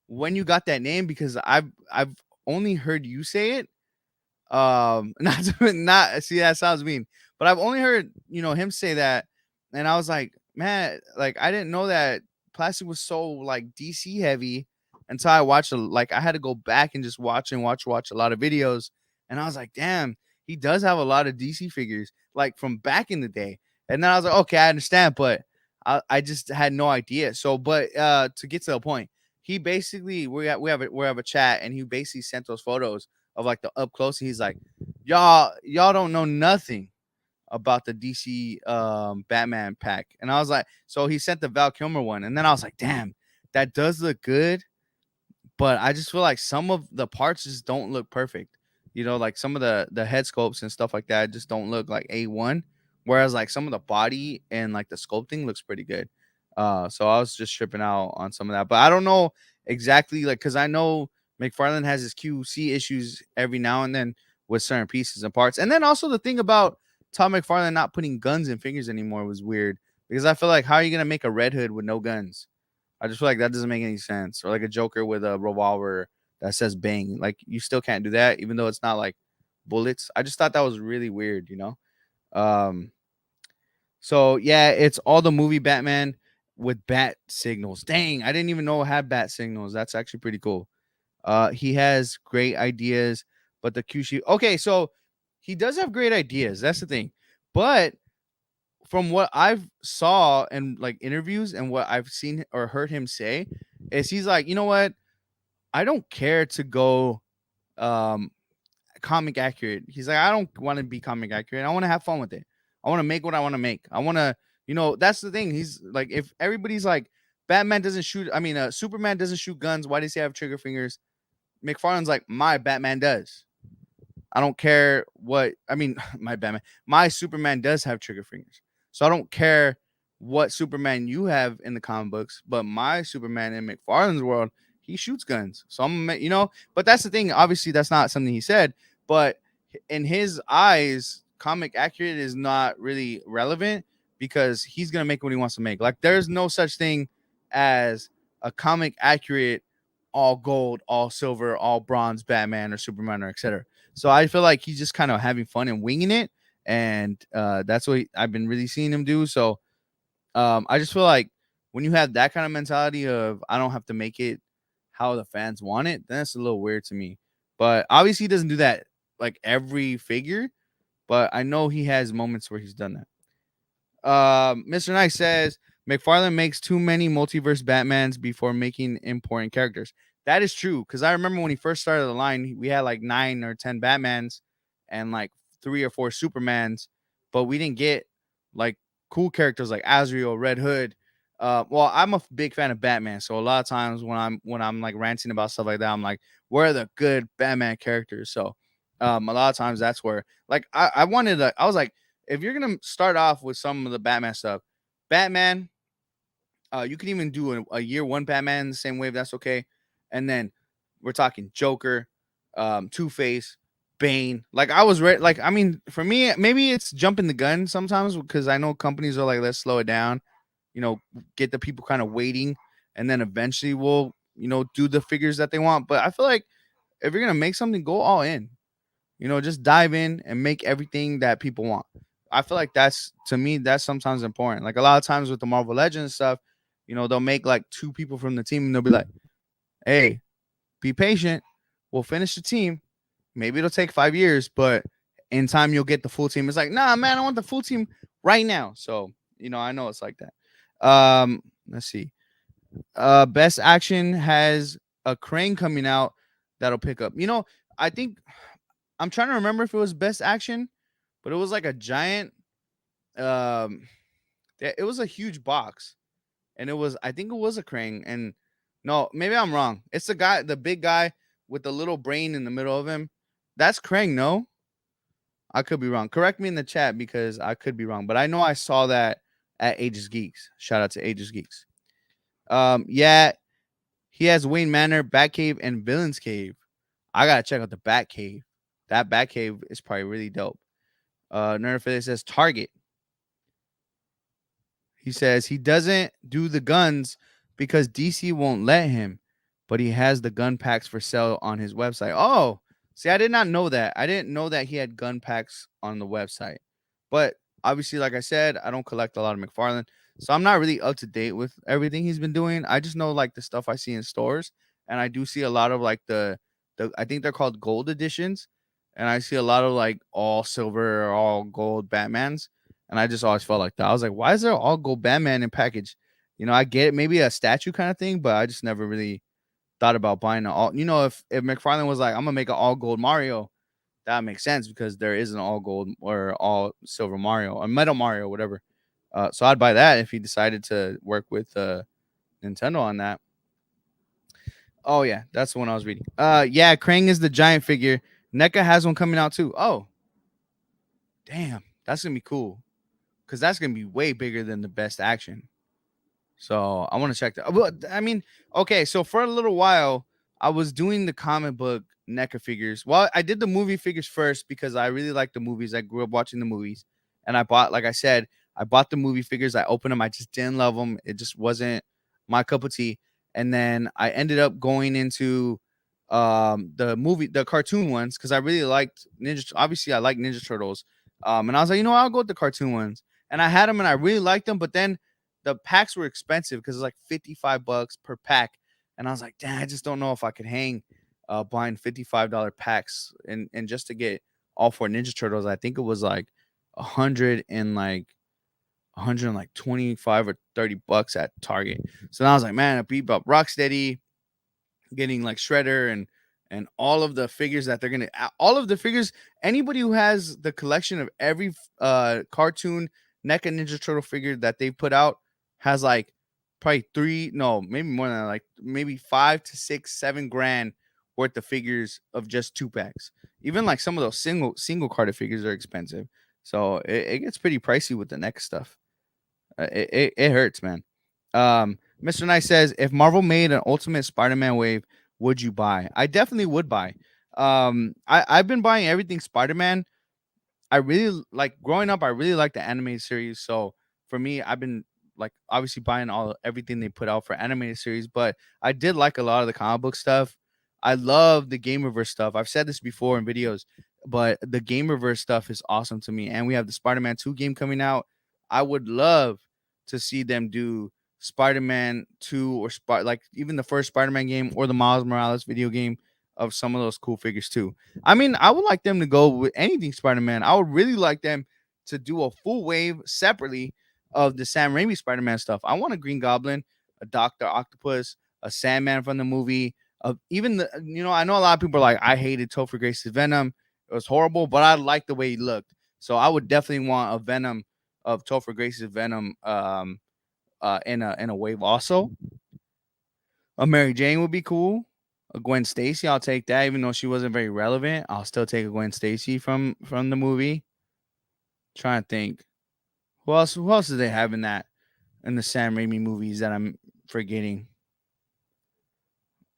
when you got that name because I've only heard you say it. Not see that sounds mean, but I've only heard him say that, and I was like, man, like I didn't know that Plastic was so like DC heavy until I watched like I had to go back and just watch a lot of videos, and I was like, damn, he does have a lot of DC figures like from back in the day, and then I was like, okay, I understand, but I just had no idea. So, but to get to the point, he basically we have a chat, and he basically sent those photos of like the up close, and he's like, y'all don't know nothing about the DC Batman pack. And I was like, so he sent the Val Kilmer one, and then I was like, damn, that does look good, but I just feel like some of the parts just don't look perfect. Like some of the head sculpts and stuff like that just don't look like A1. Whereas like some of the body and like the sculpting looks pretty good. So I was just tripping out on some of that. But I don't know exactly like because I know McFarlane has his QC issues every now and then with certain pieces and parts. And then also the thing about Tom McFarlane not putting guns in figures anymore was weird. Because I feel like how are you gonna make a Red Hood with no guns? I just feel like that doesn't make any sense. Or like a Joker with a revolver that says bang. Like you still can't do that, even though it's not like bullets. I just thought that was really weird. Um, so yeah, it's all the movie Batman with bat signals. Dang, I didn't even know it had bat signals. That's actually pretty cool. He has great ideas, but the QC. Okay, so he does have great ideas. That's the thing. But from what I've saw and like interviews and what I've seen or heard him say, is he's like, you know what? I don't care to go um comic accurate. He's like, I don't want to be comic accurate. I want to have fun with it. I want to make what I want to make. I want to, that's the thing. He's like, if everybody's like, Batman doesn't shoot, I mean, Superman doesn't shoot guns. Why does he have trigger fingers? McFarlane's like, my Batman does. I don't care what, I mean, my Superman does have trigger fingers. So I don't care what Superman you have in the comic books, but my Superman in McFarlane's world, he shoots guns. So but that's the thing. Obviously, that's not something he said, but in his eyes, comic accurate is not really relevant because he's going to make what he wants to make. Like, there's no such thing as a comic accurate, all gold, all silver, all bronze Batman or Superman or etc. So I feel like he's just kind of having fun and winging it, and that's what I've been really seeing him do. So I just feel like when you have that kind of mentality of I don't have to make it how the fans want it, then it's a little weird to me. But obviously, he doesn't do that like every figure. But I know he has moments where he's done that. Mr. Nice says McFarlane makes too many multiverse Batmans before making important characters. That is true because I remember when he first started the line, we had like 9 or 10 Batmans and like 3 or 4 Supermans, but we didn't get like cool characters like Azrael, Red Hood. Well, I'm a big fan of Batman, so a lot of times when I'm like ranting about stuff like that, I'm like, where are the good Batman characters? So, a lot of times that's where like I wanted to. I was like, if you're gonna start off with some of the Batman stuff, Batman, you can even do a year one Batman the same way if that's okay, and then we're talking Joker, Two Face, Bane. Like I was ready. Like I mean, for me, maybe it's jumping the gun sometimes because I know companies are like, let's slow it down, get the people kind of waiting. and then eventually we'll do the figures that they want. But I feel like if you're gonna make something, go all in. Just dive in and make everything that people want. I feel like that's, to me, that's sometimes important. Like a lot of times with the Marvel Legends stuff, they'll make like two people from the team and they'll be like, hey, be patient. We'll finish the team. Maybe it'll take 5 years, but in time you'll get the full team. It's like, nah, man, I want the full team right now. So, I know it's like that. Let's see. Best action has a crane coming out that'll pick up. I think I'm trying to remember if it was best action, but it was like a giant. Um, it was a huge box, and I think it was a crane. And no, maybe I'm wrong. It's the big guy with the little brain in the middle of him. That's Krang. No, I could be wrong. Correct me in the chat because I could be wrong. But I know I saw that at Aegis Geeks. Shout out to Aegis Geeks. Yeah, he has Wayne Manor, Batcave, and Villain's Cave. I gotta check out the Batcave. That Batcave is probably really dope. Nerdfit says Target. He says he doesn't do the guns because DC won't let him, but he has the gun packs for sale on his website. Oh, see, I did not know that. I didn't know that he had gun packs on the website. But obviously, like I said, I don't collect a lot of McFarlane, so I'm not really up to date with everything he's been doing. I just know like the stuff I see in stores, and I do see a lot of like the I think they're called gold editions, and I see a lot of like all silver or all gold Batmans. And I just always felt like that. I was like, why is there all gold Batman in package? I get it, maybe a statue kind of thing, but I just never really thought about buying an all. If McFarlane was like, I'm gonna make an all gold Mario, that makes sense because there is an all gold or all silver Mario or metal Mario, whatever. So I'd buy that if he decided to work with Nintendo on that. Oh yeah, that's the one I was reading. Yeah, Krang is the giant figure. NECA has one coming out too. Oh, damn, that's gonna be cool because that's gonna be way bigger than the best action. So I want to check that. Well, I mean, okay, so for a little while, I was doing the comic book NECA figures. Well, I did the movie figures first because I really like the movies. I grew up watching the movies, and I bought, like I said, I bought the movie figures. I opened them. I just didn't love them. It just wasn't my cup of tea. And then I ended up going into the cartoon ones because I really liked Ninja. Obviously, I like Ninja Turtles. And I was like, I'll go with the cartoon ones. And I had them, and I really liked them. But then the packs were expensive because it's like $55 per pack. And I was like, damn, I just don't know if I could hang buying $55 packs and just to get all four Ninja Turtles. I think it was like 125 or $30 at Target. So then I was like, man, I beat up Rocksteady, getting like Shredder and all of the figures that they're gonna, all of the figures. Anybody who has the collection of every cartoon NECA Ninja Turtle figure that they put out has like probably three, no, maybe more than that, like maybe 5 to 6, 7 grand worth of figures of just 2 packs. Even like some of those single carded figures are expensive, so it gets pretty pricey with the NECA stuff. It hurts, man. Mr. Nice says, if Marvel made an Ultimate Spider-Man wave, would you buy? I definitely would buy. I've been buying everything Spider-Man. I really like growing up. I really like the animated series. So for me, I've been like obviously buying everything they put out for animated series. But I did like a lot of the comic book stuff. I love the Gamerverse stuff. I've said this before in videos, but the Gamerverse stuff is awesome to me. And we have the Spider-Man 2 game coming out. I would love to see them do Spider-Man 2 or like even the first Spider-Man game or the Miles Morales video game of some of those cool figures too. I mean, I would like them to go with anything Spider-Man. I would really like them to do a full wave separately of the Sam Raimi Spider-Man stuff. I want a Green Goblin, a Doctor Octopus, a Sandman from the movie. Even the, I know a lot of people are like, I hated Topher Grace's Venom. It was horrible, but I liked the way he looked. So I would definitely want a Venom of Topher Grace's Venom in a wave also. A Mary Jane would be cool. A Gwen Stacy, I'll take that, even though she wasn't very relevant. I'll still take a Gwen Stacy from the movie. Trying to think, who else do they have in the Sam Raimi movies that I'm forgetting?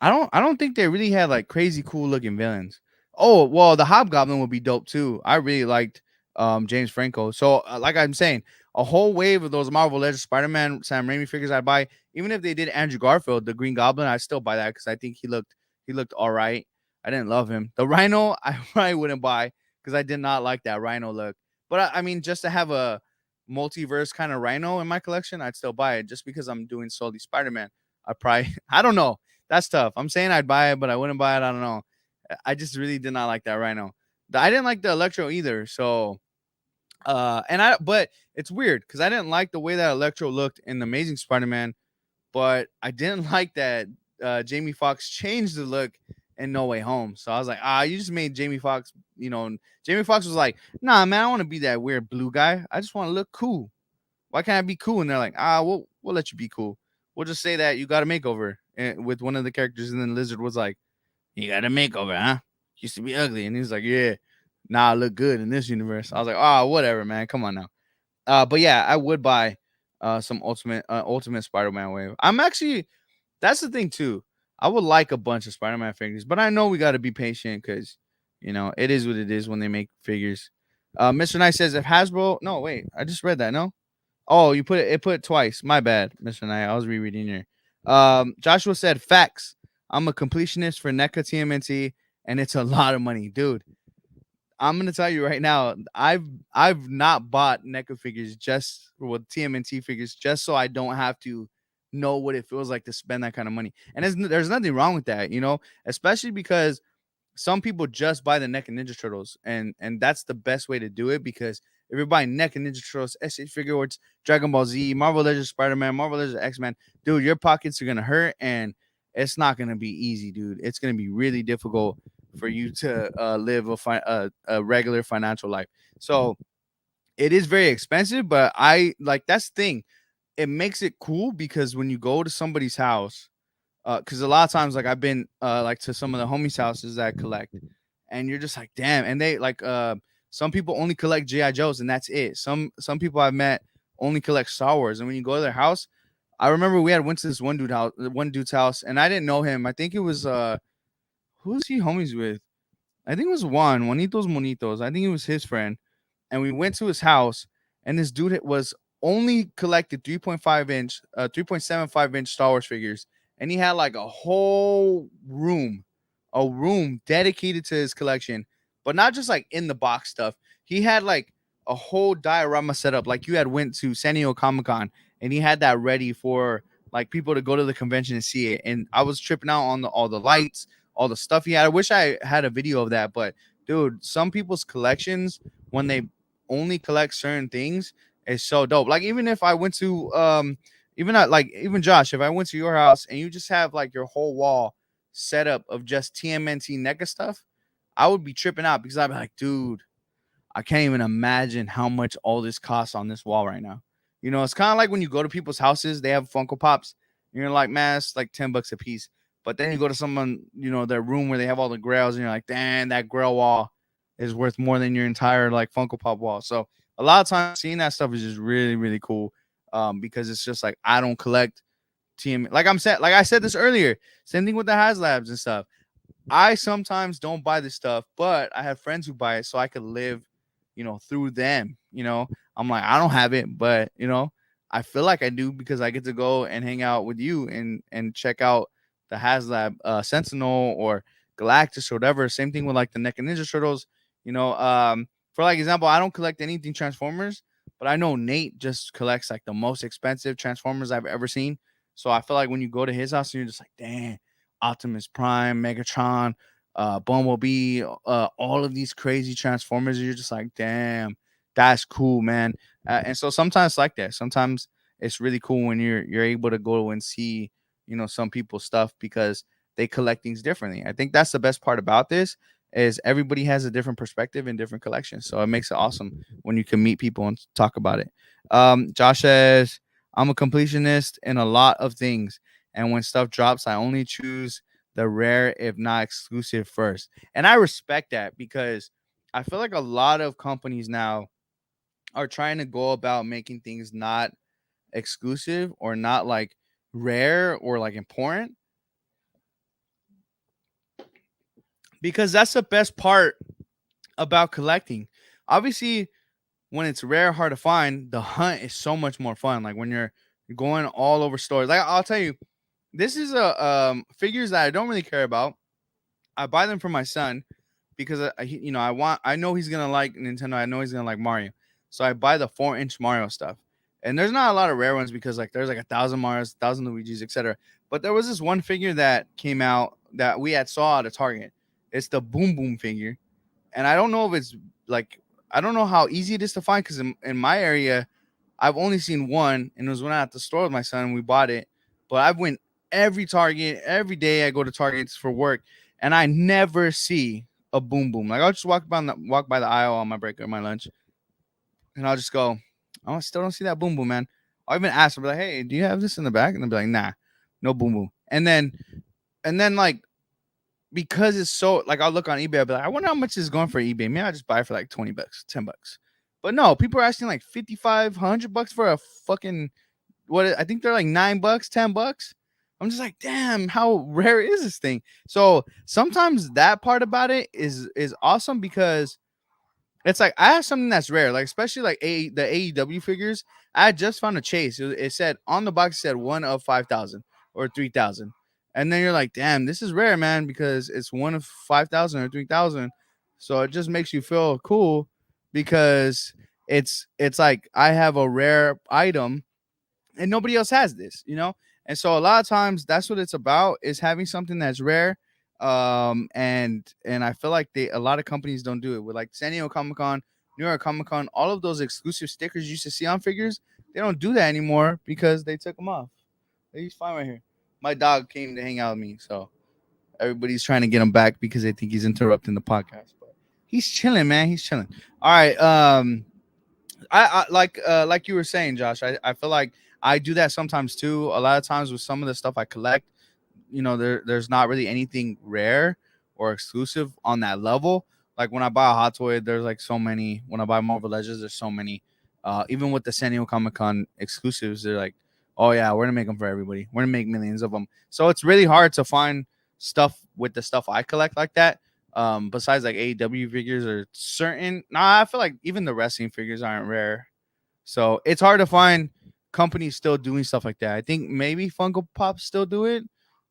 I don't think they really had like crazy cool looking villains. Oh well, the Hobgoblin would be dope too. I really liked James Franco. So like I'm saying, a whole wave of those Marvel Legends Spider-Man Sam Raimi figures I'd buy. Even if they did Andrew Garfield, the Green Goblin, I'd still buy that because I think he looked all right. I didn't love him. The Rhino, I probably wouldn't buy because I did not like that Rhino look. But I mean, just to have a multiverse kind of Rhino in my collection, I'd still buy it. Just because I'm doing solely Spider-Man, I probably I don't know. That's tough. I'm saying I'd buy it, but I wouldn't buy it. I don't know. I just really did not like that Rhino. I didn't like the Electro either. So but it's weird because I didn't like the way that Electro looked in the Amazing Spider-Man, but I didn't like that Jamie Foxx changed the look in No Way Home. So I was like, you just made Jamie Foxx, and Jamie Foxx was like, nah, man, I don't want to be that weird blue guy. I just want to look cool. Why can't I be cool? And they're like, we'll let you be cool. We'll just say that you got a makeover with one of the characters. And then Lizard was like, you got a makeover, huh? Used to be ugly. And he was like, yeah, nah, I look good in this universe. I was like, whatever, man. Come on now. But yeah, I would buy some Ultimate Spider-Man wave. I'm actually that's the thing too. I would like a bunch of Spider-Man figures, but I know we got to be patient because it is what it is when they make figures. Mr. Knight says if Hasbro, no wait, I just read that. No, oh you put it twice. My bad, Mr. Knight. I was rereading here. Joshua said facts. I'm a completionist for NECA TMNT, and it's a lot of money, dude. I'm gonna tell you right now, I've not bought NECA figures just with TMNT figures just so I don't have to know what it feels like to spend that kind of money. And there's nothing wrong with that, especially because some people just buy the NECA Ninja Turtles, and that's the best way to do it because if you're buying NECA Ninja Turtles, SH Figuarts, Dragon Ball Z, Marvel Legends Spider-Man, Marvel Legends X-Men, dude, your pockets are gonna hurt and it's not gonna be easy, dude. It's gonna be really difficult for you to live a regular financial life. So it is very expensive, but I like that's the thing. It makes it cool because when you go to somebody's house, because a lot of times like I've been like to some of the homies' houses that I collect, and you're just like, damn, and they like some people only collect GI Joes and that's it. Some people I've met only collect Star Wars, and when you go to their house, I remember we had went to this one dude's house, and I didn't know him. I think it was who was he homies with? I think it was Juanitos Monitos. I think it was his friend. And we went to his house, and this dude was only collected 3.75 inch Star Wars figures. And he had like a room dedicated to his collection, but not just like in the box stuff. He had like a whole diorama set up, like you had went to San Diego Comic Con, and he had that ready for like people to go to the convention and see it. And I was tripping out on all the lights, all the stuff he had. I wish I had a video of that, but dude, some people's collections when they only collect certain things is so dope. Like even if I went to even not like even Josh, if I went to your house and you just have like your whole wall set up of just TMNT NECA stuff, I would be tripping out because I'd be like, dude, I can't even imagine how much all this costs on this wall right now. It's kind of like when you go to people's houses, they have Funko Pops. And you're like, man, it's like $10 a piece. But then you go to someone, their room where they have all the grails, and you're like, damn, that grail wall is worth more than your entire like Funko Pop wall. So a lot of times seeing that stuff is just really, really cool. Because it's just like I don't collect like I said this earlier. Same thing with the HasLabs and stuff. I sometimes don't buy this stuff, but I have friends who buy it so I could live, through them. I'm like, I don't have it, but I feel like I do because I get to go and hang out with you and check out the HasLab Sentinel or Galactus or whatever. Same thing with like the NECA Ninja Turtles. For like example, I don't collect anything Transformers, but I know Nate just collects like the most expensive Transformers I've ever seen. So I feel like when you go to his house, you're just like, damn, Optimus Prime, Megatron, Bumblebee, all of these crazy Transformers. You're just like, damn, that's cool, man. And so sometimes it's like that. Sometimes it's really cool when you're able to go and see, some people's stuff because they collect things differently. I think that's the best part about this is everybody has a different perspective and different collections. So it makes it awesome when you can meet people and talk about it. Josh says, I'm a completionist in a lot of things. And when stuff drops, I only choose the rare, if not exclusive, first. And I respect that because I feel like a lot of companies now are trying to go about making things not exclusive or not like rare or like important because that's the best part about collecting. Obviously, when it's rare, hard to find, the hunt is so much more fun. Like when you're going all over stores. Like I'll tell you, this is a figures that I don't really care about. I buy them for my son because I know he's gonna like Nintendo. I know he's gonna like Mario, so I buy the 4-inch Mario stuff. And there's not a lot of rare ones because like there's like 1,000 Marios, 1,000 Luigi's, etc. But there was this one figure that came out that we had saw at a Target. It's the Boom Boom figure, and I don't know if it's like I don't know how easy it is to find because in my area I've only seen one, and it was when I at the store with my son and we bought it. But I've went every Target every day. I go to Targets for work, and I never see a Boom Boom. Like I'll just walk by the aisle on my break or my lunch, and I'll just go, "Oh, I still don't see that Boom Boom, man." I'll even ask them like, "Hey, do you have this in the back?" And they'll be like, "Nah, no Boom Boom." And then like because it's so like I'll look on eBay, I'll be like, I wonder how much is going for eBay. Maybe I'll just buy it for like $20, $10. But no, people are asking like 5,500 bucks for a fucking I think they're like $9, $10. I'm just like, damn, how rare is this thing? So sometimes that part about it is awesome because it's like I have something that's rare, like especially like the AEW figures. I just found a chase. It said on the box, it said 1 of 5,000 or 3,000, and then you're like, damn, this is rare, man, because it's 1 of 5,000 or 3,000. So it just makes you feel cool because it's like I have a rare item and nobody else has this. And so a lot of times that's what it's about is having something that's rare. And I feel like a lot of companies don't do it with like San Diego Comic Con, New York Comic Con, all of those exclusive stickers you used to see on figures. They don't do that anymore because they took them off. He's fine right here. My dog came to hang out with me, so everybody's trying to get him back because they think he's interrupting the podcast. But he's chilling, man. He's chilling. All right. I like you were saying, Josh. I feel like I do that sometimes too. A lot of times with some of the stuff I collect, there's not really anything rare or exclusive on that level. Like when I buy a Hot Toy, there's like so many. When I buy Marvel Legends, there's so many. Even with the San Diego Comic Con exclusives, they're like, oh yeah, we're gonna make them for everybody. We're gonna make millions of them. So it's really hard to find stuff with the stuff I collect like that. Besides like AEW figures or certain, nah, I feel like even the wrestling figures aren't rare. So it's hard to find companies still doing stuff like that. I think maybe Funko Pop still do it,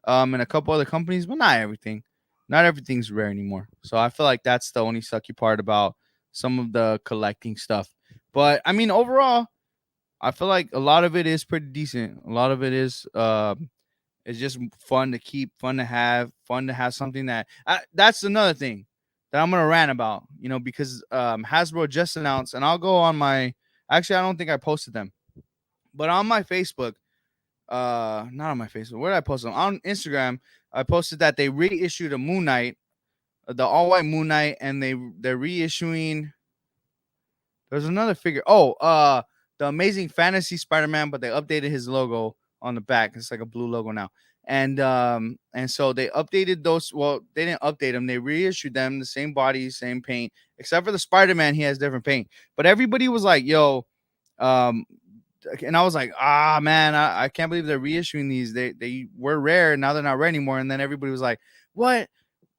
and a couple other companies, but not everything. Not everything's rare anymore. So I feel like that's the only sucky part about some of the collecting stuff. But I mean, overall, I feel like a lot of it is pretty decent. A lot of it is it's just fun to keep, fun to have something that's another thing that I'm gonna rant about. Because Hasbro just announced, and I'll go on my. Actually, I don't think I posted them, but on my Facebook, not on my Facebook. Where did I post them? On Instagram, I posted that they reissued a Moon Knight, the all white Moon Knight, and they're reissuing. There's another figure. Oh, the Amazing Fantasy Spider-Man, but they updated his logo on the back. It's like a blue logo now. And so they updated those. Well, they didn't update them. They reissued them, the same body, same paint, except for the Spider-Man. He has different paint. But everybody was like, "Yo," and I was like, "Ah, man, I can't believe they're reissuing these. They were rare. Now they're not rare anymore." And then everybody was like, "What?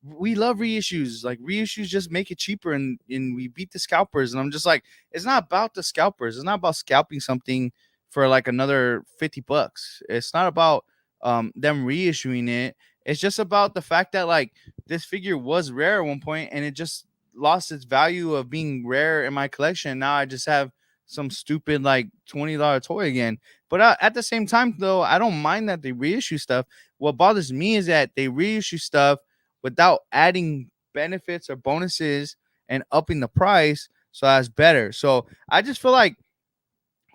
We love reissues. Like reissues just make it cheaper and we beat the scalpers." And I'm just like, it's not about the scalpers. It's not about scalping something for like another $50. It's not about them reissuing it. It's just about the fact that like this figure was rare at one point and it just lost its value of being rare in my collection. Now I just have some stupid like $20 toy again. But at the same time though, I don't mind that they reissue stuff. What bothers me is that they reissue stuff without adding benefits or bonuses and upping the price. So that's better. So I just feel like,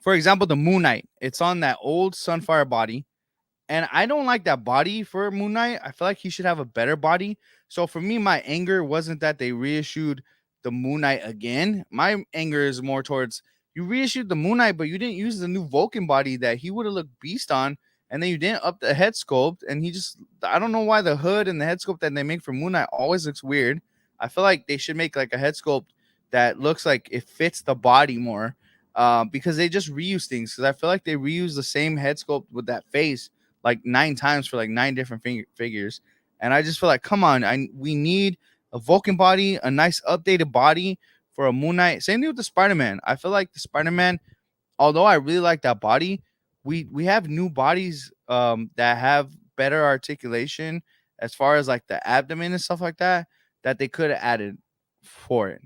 for example, the Moon Knight, it's on that old Sunfire body. And I don't like that body for Moon Knight. I feel like he should have a better body. So for me, my anger wasn't that they reissued the Moon Knight again. My anger is more towards you reissued the Moon Knight, but you didn't use the new Vulcan body that he would have looked beast on. And then you didn't up the head sculpt. And I don't know why the hood and the head sculpt that they make for Moon Knight always looks weird. I feel like they should make like a head sculpt that looks like it fits the body more. Because they just reuse things. Because I feel like they reuse the same head sculpt with that face like 9 times for like 9 different figures. And I just feel like, come on, we need a Vulcan body, a nice updated body for a Moon Knight. Same thing with the Spider-Man. I feel like the Spider-Man, although I really like that body, we have new bodies that have better articulation as far as like the abdomen and stuff like that that they could have added for it.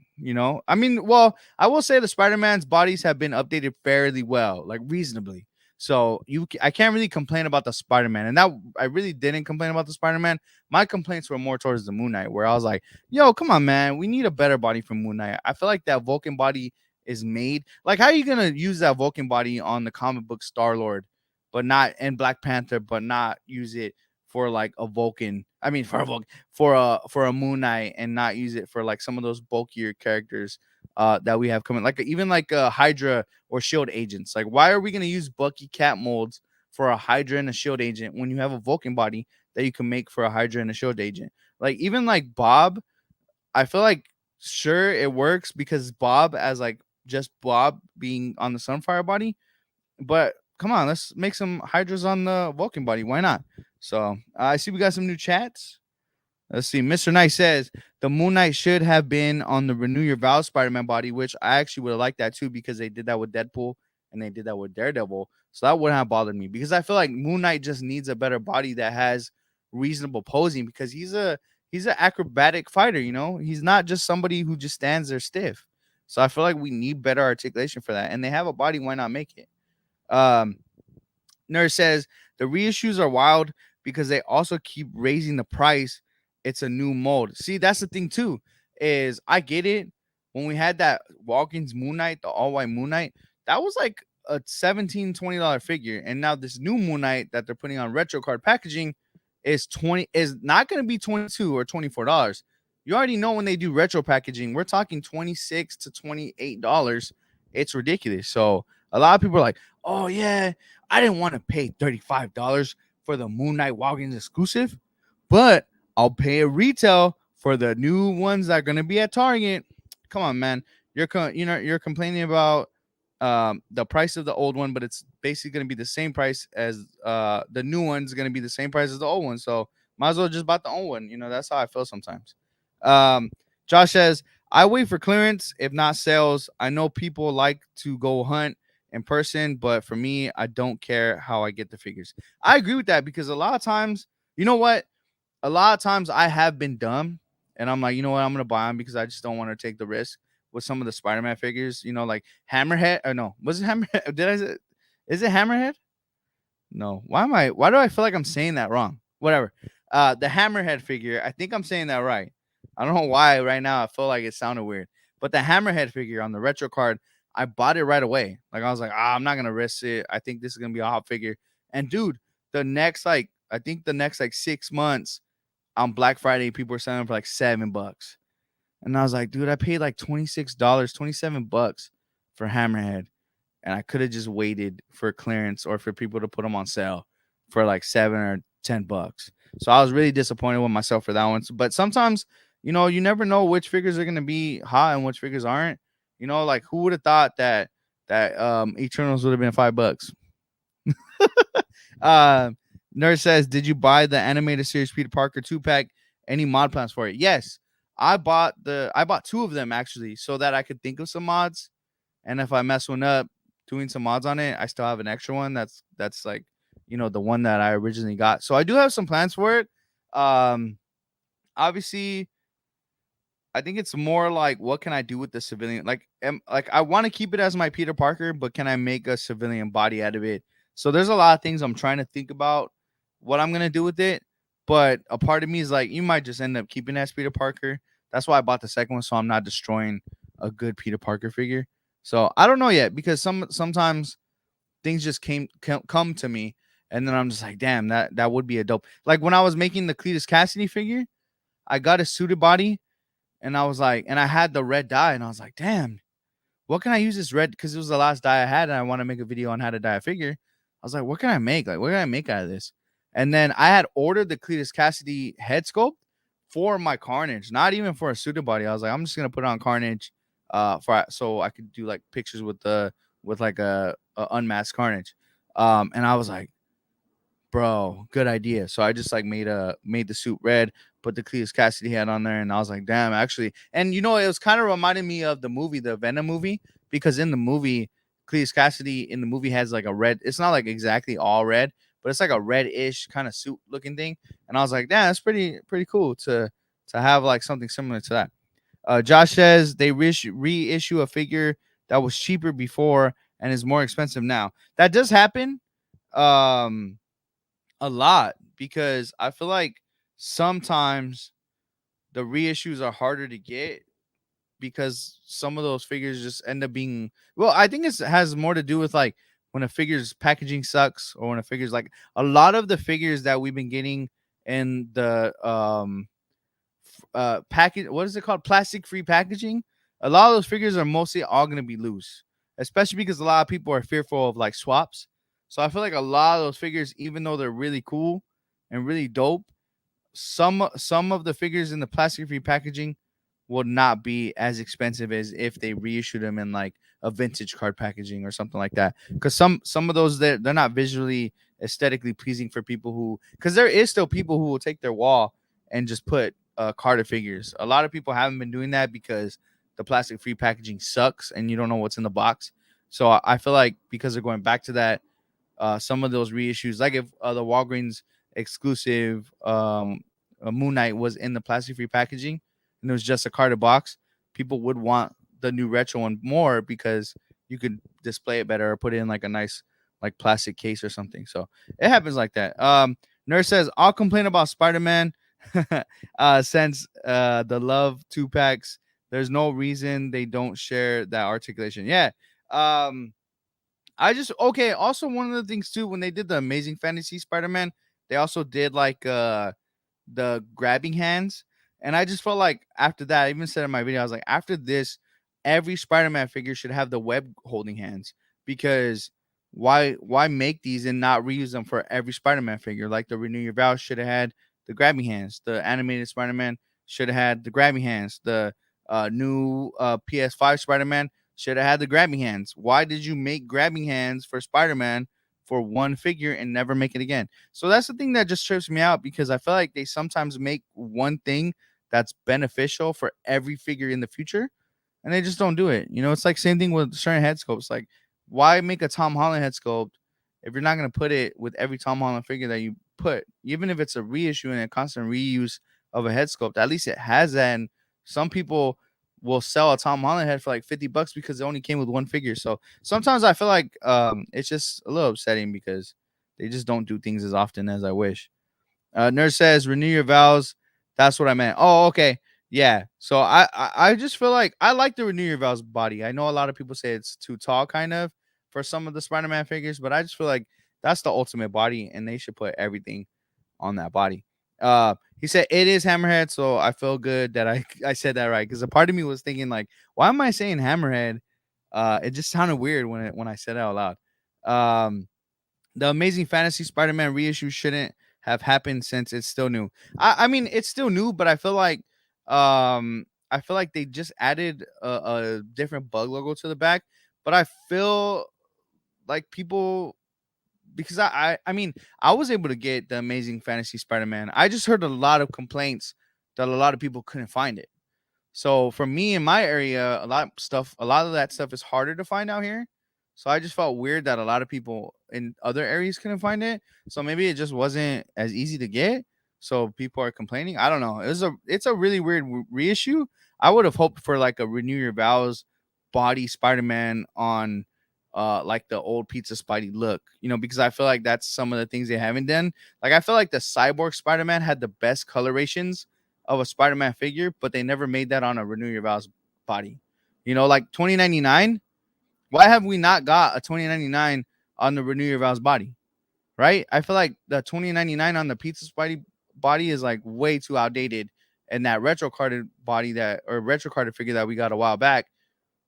I mean, well, I will say the Spider-Man's bodies have been updated fairly well, like reasonably. So I can't really complain about the Spider-Man, and that I really didn't complain about the Spider-Man. My complaints were more towards the Moon Knight, where I was like, "Yo, come on, man, we need a better body from Moon Knight." I feel like that Vulcan body is made. Like, how are you gonna use that Vulcan body on the comic book Star Lord, but not in Black Panther, but not use it for like a Vulcan? I mean, for a Vulcan, for a Moon Knight, and not use it for like some of those bulkier characters that we have coming, like even like Hydra or Shield agents. Like, why are we gonna use Bucky Cat molds for a Hydra and a Shield agent when you have a Vulcan body that you can make for a Hydra and a Shield agent? Like, even like Bob, I feel like sure it works because Bob as like just Bob being on the Sunfire body, but come on, let's make some Hydras on the Vulcan body. Why not? So I see we got some new chats. Let's see. Mr. Knight says the Moon Knight should have been on the Renew Your Vows Spider-Man body, which I actually would have liked that too because they did that with Deadpool and they did that with Daredevil. So that wouldn't have bothered me because I feel like Moon Knight just needs a better body that has reasonable posing because he's an acrobatic fighter. He's not just somebody who just stands there stiff. So I feel like we need better articulation for that, and they have a body. Why not make it? Um, Nurse says the reissues are wild because they also keep raising the price. It's a new mold. See, that's the thing too. Is I get it. When we had that Walking's Moon Knight, the all white Moon Knight, that was like a $17-20 figure. And now this new Moon Knight that they're putting on retro card packaging is not going to be 22 or $24. You already know when they do retro packaging, we're talking $26 to $28. It's ridiculous. So a lot of people are like, oh yeah, I didn't want to pay $35 for the Moon Knight Walgreens exclusive, but I'll pay a retail for the new ones that are going to be at Target. Come on, man. You're complaining about the price of the old one, but it's basically going to be the same price as the new one's going to be the same price as the old one. So might as well just buy the old one. That's how I feel sometimes. Um, Josh says, I wait for clearance, if not sales. I know people like to go hunt in person, but for me, I don't care how I get the figures. I agree with that because a lot of times, you know what? A lot of times I have been dumb and I'm like, you know what? I'm going to buy them because I just don't want to take the risk with some of the Spider-Man figures, like Hammerhead. Or no, was it Hammerhead? Is it Hammerhead? No. Why do I feel like I'm saying that wrong? Whatever. The Hammerhead figure, I think I'm saying that right. I don't know why right now I feel like it sounded weird. But the Hammerhead figure on the retro card, I bought it right away. Like I was like, I'm not gonna risk it. I think this is gonna be a hot figure. And dude, I think the next like 6 months on Black Friday, people were selling for like $7. And I was like, dude, I paid like $26, $27 for Hammerhead and I could have just waited for clearance or for people to put them on sale for like $7 or $10. So I was really disappointed with myself for that one. But sometimes, you never know which figures are gonna be hot and which figures aren't. Like who would have thought that Eternals would have been $5? uh, Nurse says, did you buy the animated series Peter Parker 2-pack? Any mod plans for it? Yes, I bought two of them actually, so that I could think of some mods. And if I mess one up doing some mods on it, I still have an extra one that's like, the one that I originally got. So I do have some plans for it. Obviously, I think it's more like what can I do with the civilian? Like I want to keep it as my Peter Parker, but can I make a civilian body out of it? So there's a lot of things I'm trying to think about what I'm gonna do with it. But a part of me is like, you might just end up keeping it as Peter Parker. That's why I bought the second one, so I'm not destroying a good Peter Parker figure. So I don't know yet because sometimes things just come to me, and then I'm just like, damn, that would be a dope. Like when I was making the Cletus Cassidy figure, I got a suited body, and I was like, and I had the red dye, and I was like, damn, what can I use this red? Because it was the last dye I had, and I want to make a video on how to dye a figure. I was like, what can I make? Like, what can I make out of this? And then I had ordered the Cletus Cassidy head sculpt for my Carnage, not even for a suited body. I was like, I'm just gonna put it on Carnage, so I could do like pictures with like a unmasked Carnage. And I was like, bro, good idea. So I just like made the suit red, put the Cletus Cassidy head on there, and I was like, damn, actually. And you know, it was kind of reminding me of the movie, the Venom movie, because in the movie, Cletus Cassidy in the movie has like a red. It's not like exactly all red, but it's like a red-ish kind of suit looking thing. And I was like, damn, that's pretty cool to have like something similar to that. Josh says they reissue a figure that was cheaper before and is more expensive now. That does happen um, a lot because I feel like sometimes the reissues are harder to get because some of those figures just end up being, well, I think it has more to do with like when a figure's packaging sucks, or when a figure's like a lot of the figures that we've been getting in the package, what is it called, plastic free packaging. A lot of those figures are mostly all going to be loose, especially because a lot of people are fearful of like swaps. So I feel like a lot of those figures, even though they're really cool and really dope, some of the figures in the plastic free packaging will not be as expensive as if they reissue them in like a vintage card packaging or something like that. Because some of those, they're not visually aesthetically pleasing for people who, because there is still people who will take their wall and just put carded figures. A lot of people haven't been doing that because the plastic free packaging sucks and you don't know what's in the box. So I feel like because they're going back to that, some of those reissues, like if the Walgreens exclusive Moon Knight was in the plastic free packaging and it was just a carded box, people would want the new retro one more because you could display it better or put it in like a nice like plastic case or something. So it happens like that. Nurse says, I'll complain about Spider-Man since the Love 2 packs. There's no reason they don't share that articulation. Yeah. Um, I just okay. Also, one of the things too, when they did the Amazing Fantasy Spider-Man, they also did like the grabbing hands, and I just felt like after that, I even said in my video, I was like, after this, every Spider-Man figure should have the web holding hands, because why make these and not reuse them for every Spider-Man figure? Like the Renew Your Vows should have had the grabbing hands. The animated Spider-Man should have had the grabbing hands. The new PS5 Spider-Man should have had the grabbing hands. Why did you make grabbing hands for Spider-Man for one figure and never make it again? So that's the thing that just trips me out, because I feel like they sometimes make one thing that's beneficial for every figure in the future, and they just don't do it. You know, it's like same thing with certain head sculpts. Like, why make a Tom Holland head sculpt if you're not gonna put it with every Tom Holland figure that you put, even if it's a reissue and a constant reuse of a head sculpt? At least it has that. And some people will sell a Tom Holland head for like $50 because it only came with one figure. So sometimes I feel like it's just a little upsetting because they just don't do things as often as I wish. Nurse says, renew your vows. That's what I meant. Oh, okay. Yeah. So I just feel like I like the renew your vows body. I know a lot of people say it's too tall, kind of, for some of the Spider-Man figures, but I just feel like that's the ultimate body, and they should put everything on that body. He said it is Hammerhead, so I feel good that I said that right, because a part of me was thinking like, why am I saying Hammerhead? It just sounded weird when I said it out loud. The Amazing Fantasy Spider-Man reissue shouldn't have happened since it's still new. I mean, it's still new, but I feel like they just added a different bug logo to the back. But I feel like people, because I mean, I was able to get the Amazing Fantasy Spider-Man. I just heard a lot of complaints that a lot of people couldn't find it. So for me in my area, a lot of that stuff is harder to find out here. So I just felt weird that a lot of people in other areas couldn't find it. So maybe it just wasn't as easy to get. So people are complaining. I don't know. It's a really weird reissue. I would have hoped for like a Renew Your Vows body Spider-Man on like the old Pizza Spidey look, because I feel like that's some of the things they haven't done. Like I feel like the Cyborg Spider-Man had the best colorations of a Spider-Man figure, but they never made that on a Renew Your Vows body. Like 2099. Why have we not got a 2099 on the Renew Your Vows body? Right? I feel like the 2099 on the Pizza Spidey body is like way too outdated, and that retro carded body or retro carded figure that we got a while back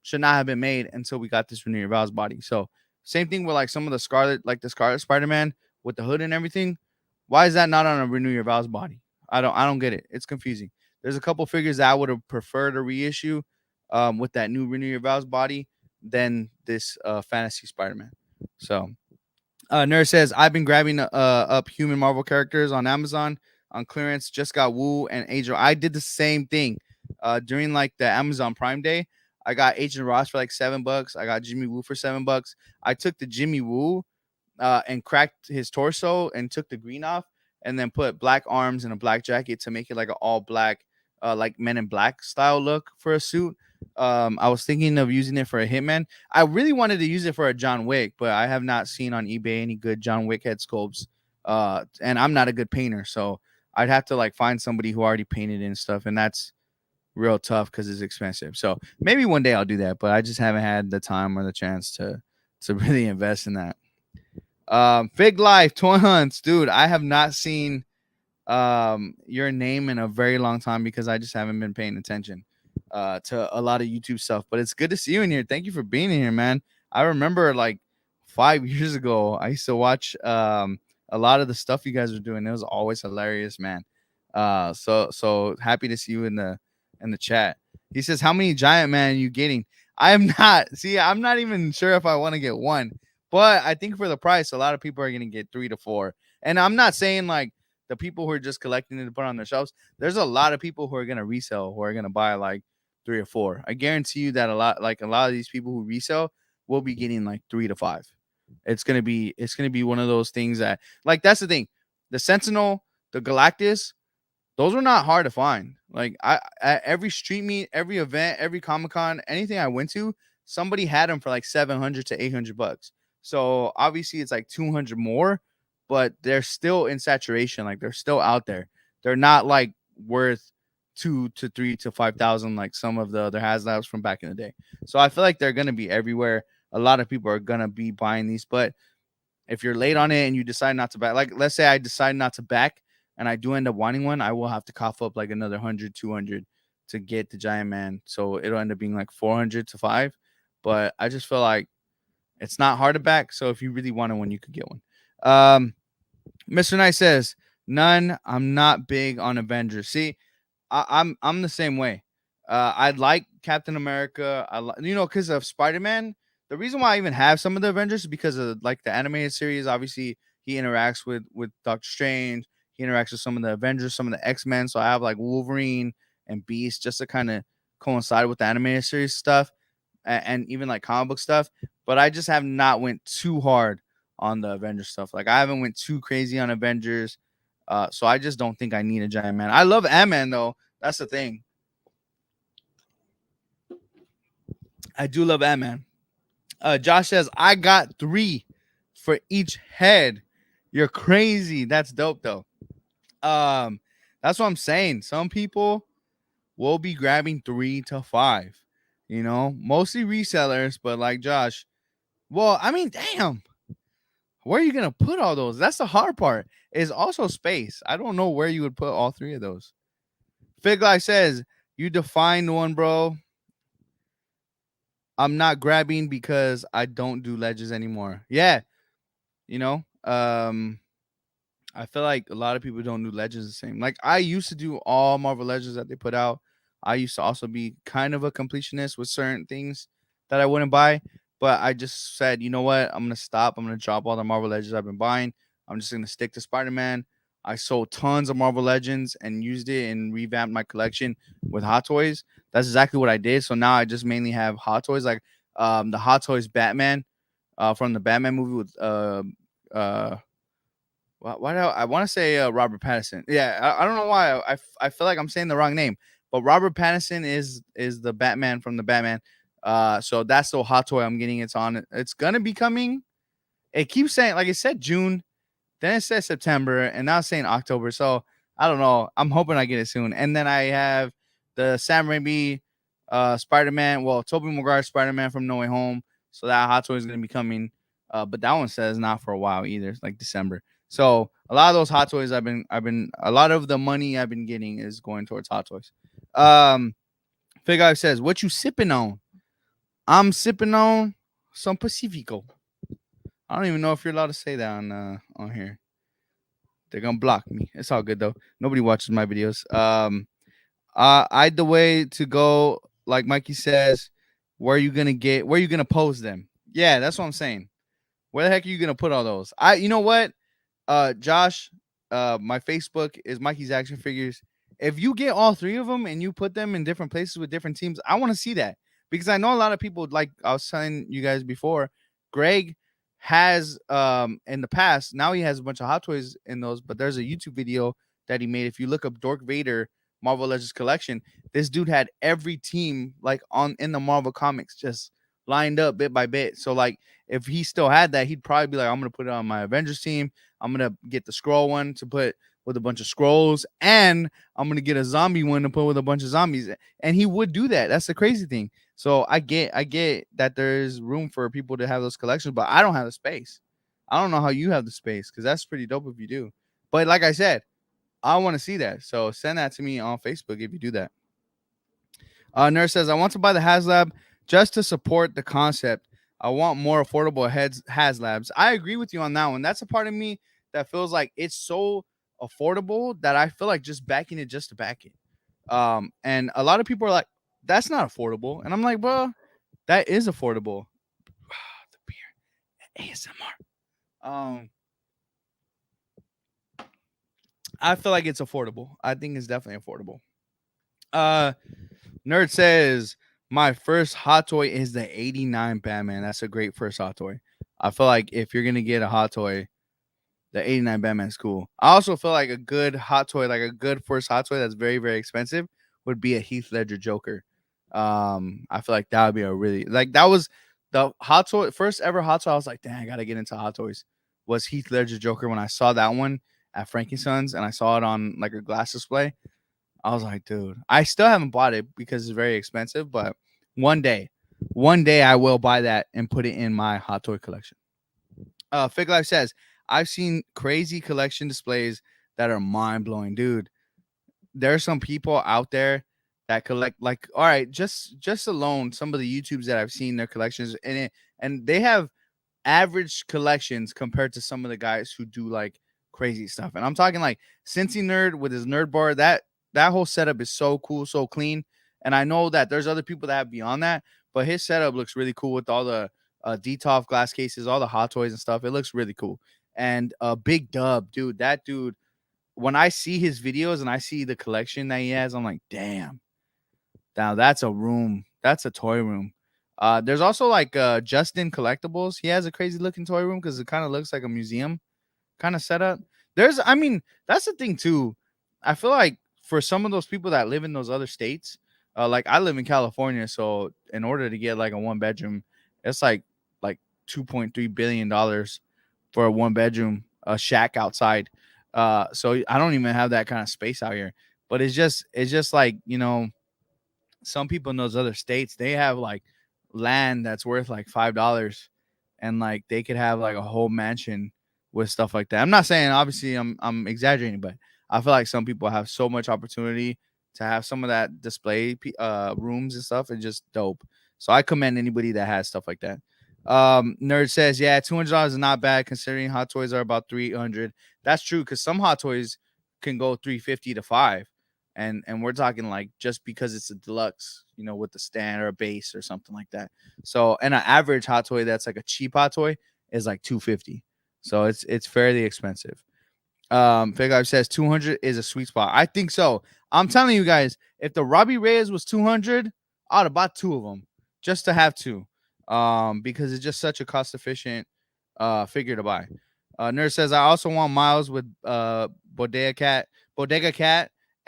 should not have been made until we got this Renew Your Vows body. So same thing with like some of the Scarlet Spider-Man with the hood and everything. Why is that not on a Renew Your Vows body? I don't get it. It's confusing. There's a couple figures that I would have preferred a reissue with that new Renew Your Vows body than this Fantasy Spider-Man. So Nurse says, I've been grabbing up human Marvel characters on Amazon on clearance. Just got Wu and Agent. I did the same thing during like the Amazon Prime Day. I got Agent Ross for like $7. I got Jimmy Woo for $7. I took the Jimmy Woo and cracked his torso and took the green off, and then put black arms and a black jacket to make it like an all black, like Men in Black style look for a suit. I was thinking of using it for a Hitman. I really wanted to use it for a John Wick, but I have not seen on eBay any good John Wick head sculpts. And I'm not a good painter, so I'd have to like find somebody who already painted and stuff, and that's real tough because it's expensive. So maybe one day I'll do that, but I just haven't had the time or the chance to really invest in that. Fig Life, Toy Hunts, dude. I have not seen your name in a very long time because I just haven't been paying attention to a lot of YouTube stuff. But it's good to see you in here. Thank you for being in here, man. I remember like 5 years ago, I used to watch a lot of the stuff you guys were doing. It was always hilarious, man. So happy to see you in the chat. He says, "How many Giantman are you getting?" I am not. See, I'm not even sure if I want to get one, but I think for the price, a lot of people are going to get 3 to 4. And I'm not saying like the people who are just collecting it to put on their shelves. There's a lot of people who are going to resell, who are going to buy like 3 or 4. I guarantee you that a lot of these people who resell will be getting like 3 to 5. It's gonna be one of those things that, like, that's the thing. The Sentinel, the Galactus, those were not hard to find. Like, I at every street meet, every event, every Comic Con, anything I went to, somebody had them for like 700 to $800. So obviously it's like 200 more, but they're still in saturation. Like, they're still out there. They're not like worth 2 to 3 to 5,000 like some of the other HasLabs from back in the day. So I feel like they're gonna be everywhere. A lot of people are gonna be buying these, but if you're late on it and you decide not to back, like let's say I decide not to back and I do end up wanting one, I will have to cough up like another 100, 200 to get the Giantman. So it'll end up being like 400 to 5. But I just feel like it's not hard to back. So if you really wanted one, you could get one. Mr. Knight says, none. I'm not big on Avengers. See, I'm the same way. I like Captain America. Because of Spider-Man. The reason why I even have some of the Avengers is because of like the animated series. Obviously, he interacts with Doctor Strange. He interacts with some of the Avengers, some of the X-Men. So I have like Wolverine and Beast just to kind of coincide with the animated series stuff and even like comic book stuff. But I just have not went too hard on the Avengers stuff. Like, I haven't went too crazy on Avengers. So I just don't think I need a Giantman. I love Ant-Man though. That's the thing. I do love Ant-Man. Josh says, I got 3 for each head. You're crazy. That's dope though. That's what I'm saying. Some people will be grabbing 3 to 5. Mostly resellers, but like Josh. Well, I mean, damn. Where are you gonna put all those? That's the hard part. Is also space. I don't know where you would put all 3 of those. Fig Life says, you defined one, bro. I'm not grabbing because I don't do ledges anymore. Yeah. You know, I feel like a lot of people don't do Legends the same. Like, I used to do all Marvel Legends that they put out. I used to also be kind of a completionist with certain things that I wouldn't buy. But I just said, you know what? I'm gonna stop. I'm gonna drop all the Marvel Legends I've been buying. I'm just gonna stick to Spider-Man. I sold tons of Marvel Legends and used it and revamped my collection with Hot Toys. That's exactly what I did. So now I just mainly have Hot Toys, like the Hot Toys Batman from the Batman movie with uh why do I want to say Robert Pattinson? Yeah, I don't know why. I feel like I'm saying the wrong name, but Robert Pattinson is the Batman from the Batman. So that's the hot toy I'm getting. It's on. It's gonna be coming. It keeps saying, like it said June, then it says September, and now it's saying October. So I don't know. I'm hoping I get it soon. And then I have the Sam Raimi Spider-Man. Well, Tobey Maguire Spider-Man from No Way Home. So that hot toy is gonna be coming. But that one says not for a while either. It's like December. So a lot of those hot toys I've been a lot of the money I've been getting is going towards hot toys. Fig Guy says, what you sipping on? I'm sipping on some Pacifico. I don't even know if you're allowed to say that on here. They're gonna block me. It's all good though. Nobody watches my videos. I'd the way to go, like Mikey says, where are you gonna post them? Yeah, that's what I'm saying. Where the heck are you gonna put all those? You know what? Josh, my Facebook is Mikey's Action Figures. If you get all three of them and you put them in different places with different teams, I want to see that because I know a lot of people, like I was telling you guys before, Greg has in the past, now he has a bunch of Hot Toys in those, but there's a YouTube video that he made. If you look up Dork Vader Marvel Legends collection, this dude had every team like on in the Marvel comics just lined up bit by bit. So like if he still had that, he'd probably be like, I'm gonna put it on my Avengers team. I'm gonna get the scroll one to put with a bunch of scrolls, and I'm gonna get a zombie one to put with a bunch of zombies. And he would do that. That's the crazy thing. So I get that there's room for people to have those collections, but I don't have the space. I don't know how you have the space because that's pretty dope if you do. But like I said, I want to see that. So send that to me on Facebook if you do that. Nurse says, I want to buy the HasLab just to support the concept. I want more affordable HasLabs. I agree with you on that one. That's a part of me that feels like it's so affordable that I feel like just backing it just to back it. And a lot of people are like, that's not affordable. And I'm like, well, that is affordable. The beer, ASMR. I feel like it's affordable. I think it's definitely affordable. Uh, Nerd says my first hot toy is the '89 Batman. That's a great first hot toy. I feel like if you're gonna get a hot toy, the '89 Batman is cool. I also feel like a good hot toy, like a good first hot toy that's very very expensive, would be a Heath Ledger Joker. I feel like that would be a really like that was the hot toy first ever hot toy. I was like, dang, I gotta get into hot toys. Was Heath Ledger Joker when I saw that one at Frankenstein's and I saw it on like a glass display. I was like, dude, I still haven't bought it because it's very expensive, but one day, one day I will buy that and put it in my hot toy collection. Fig Life says, I've seen crazy collection displays that are mind blowing, dude. There are some people out there that collect like, all right, just alone some of the YouTubes that I've seen their collections and they have average collections compared to some of the guys who do like crazy stuff. And I'm talking like Cincy Nerd with his nerd bar. That whole setup is so cool, so clean. And I know that there's other people that have beyond that, but his setup looks really cool with all the DTOF glass cases, all the hot toys and stuff. It looks really cool. And Big Dub, dude, that dude. When I see his videos and I see the collection that he has, I'm like, damn, now that's a room. That's a toy room. There's also like Justin Collectibles. He has a crazy looking toy room because it kind of looks like a museum kind of setup. I mean, that's the thing too. I feel like for some of those people that live in those other states, like I live in California, so in order to get like a one bedroom, it's like $2.3 billion for a one bedroom, a shack outside. So I don't even have that kind of space out here. But it's just like some people in those other states they have like land that's worth like $5 and like they could have like a whole mansion with stuff like that. I'm not saying obviously I'm exaggerating, but I feel like some people have so much opportunity to have some of that display rooms and stuff and just dope. So I commend anybody that has stuff like that. Nerd says, yeah, $200 is not bad considering hot toys are about 300. That's true because some hot toys can go 350 to 5 and we're talking like just because it's a deluxe, with the stand or a base or something like that. So, and an average hot toy that's like a cheap hot toy is like 250. So it's fairly expensive. Fig Life says 200 is a sweet spot. I think so. I'm telling you guys, if the Robbie Reyes was 200, I'd have bought two of them just to have two. Because it's just such a cost efficient figure to buy. Nurse says I also want Miles with Bodega Cat,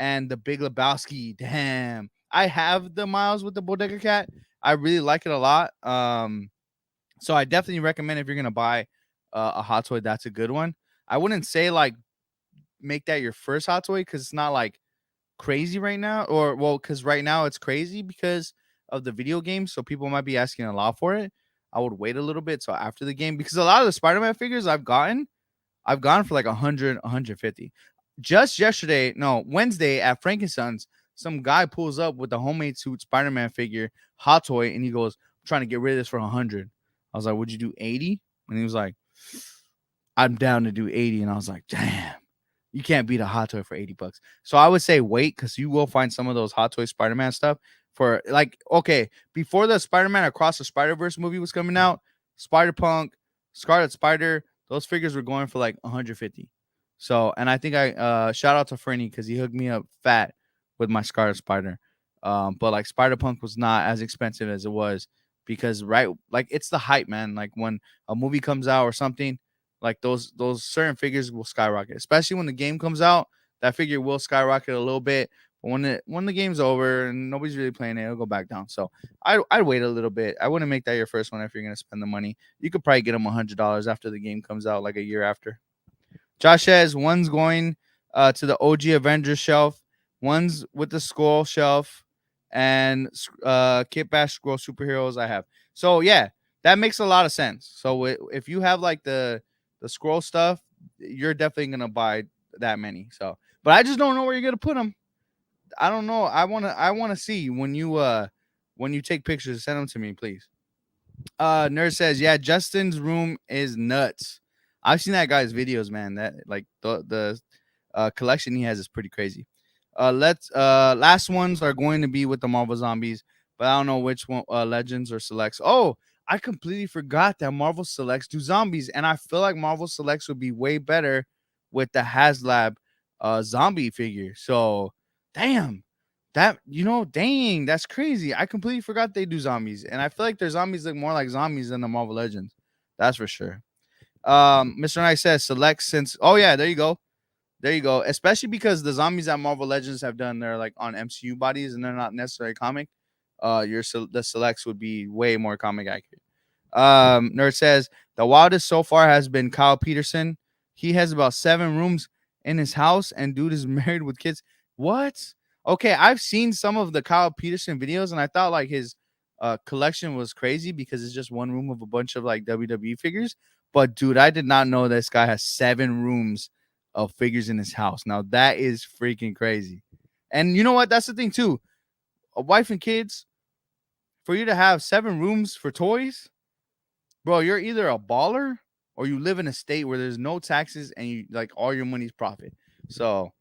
and the Big Lebowski. Damn, I have the Miles with the Bodega Cat. I really like it a lot. So I definitely recommend if you're gonna buy a hot toy, that's a good one. I wouldn't say like make that your first hot toy because it's not like crazy right now, or well, because right now it's crazy because of the video game, so people might be asking a lot for it. I would wait a little bit till after the game because a lot of the Spider-Man figures I've gone for like 100, 150. Just yesterday, no, Wednesday at Frankenstein's, some guy pulls up with the homemade suit Spider-Man figure, hot toy, and he goes, I'm trying to get rid of this for 100. I was like, would you do 80? And he was like, I'm down to do 80. And I was like, damn, you can't beat a hot toy for 80 bucks. So I would say wait because you will find some of those hot toy Spider-Man stuff for like, okay, before the Spider-Man Across the Spider-Verse movie was coming out, Spider-Punk, Scarlet Spider, those figures were going for like 150. So, and I think I shout out to Fernie because he hooked me up fat with my Scarlet Spider. But like Spider Punk was not as expensive as it was because like it's the hype, man. Like when a movie comes out or something, like those certain figures will skyrocket, especially when the game comes out. That figure will skyrocket a little bit, but when the game's over and nobody's really playing it, it'll go back down. So I'd wait a little bit. I wouldn't make that your first one if you're gonna spend the money. You could probably get them $100 after the game comes out, like a year after. Josh says one's going to the OG Avengers shelf, one's with the Skull shelf, and Kit Bash Scroll superheroes I have. So yeah, that makes a lot of sense. So if you have like the scroll stuff, you're definitely gonna buy that many. So, but I just don't know where you're gonna put them. I don't know. I wanna see when you take pictures. Send them to me, please. Nerd says, yeah, Justin's room is nuts. I've seen that guy's videos, man. That like the collection he has is pretty crazy. Let's last ones are going to be with the Marvel Zombies, but I don't know which one Legends or Selects. Oh, I completely forgot that Marvel Selects do zombies, and I feel like Marvel Selects would be way better with the HasLab zombie figure. So damn. Dang, that's crazy. I completely forgot they do zombies, and I feel like their zombies look more like zombies than the Marvel Legends. That's for sure. Mr. Knight says select since. Oh yeah, there you go. There you go. Especially because the zombies that Marvel Legends have done, they're like on MCU bodies and they're not necessarily comic. The selects would be way more comic accurate. Nerd says the wildest so far has been Kyle Peterson. He has about 7 rooms in his house, and dude is married with kids. What? Okay, I've seen some of the Kyle Peterson videos, and I thought like his collection was crazy because it's just one room of a bunch of like WWE figures. But dude, I did not know this guy has 7 rooms of figures in his house. Now that is freaking crazy. And you know what? That's the thing too. A wife and kids, for you to have 7 rooms for toys, bro, you're either a baller or you live in a state where there's no taxes and you like all your money's profit. So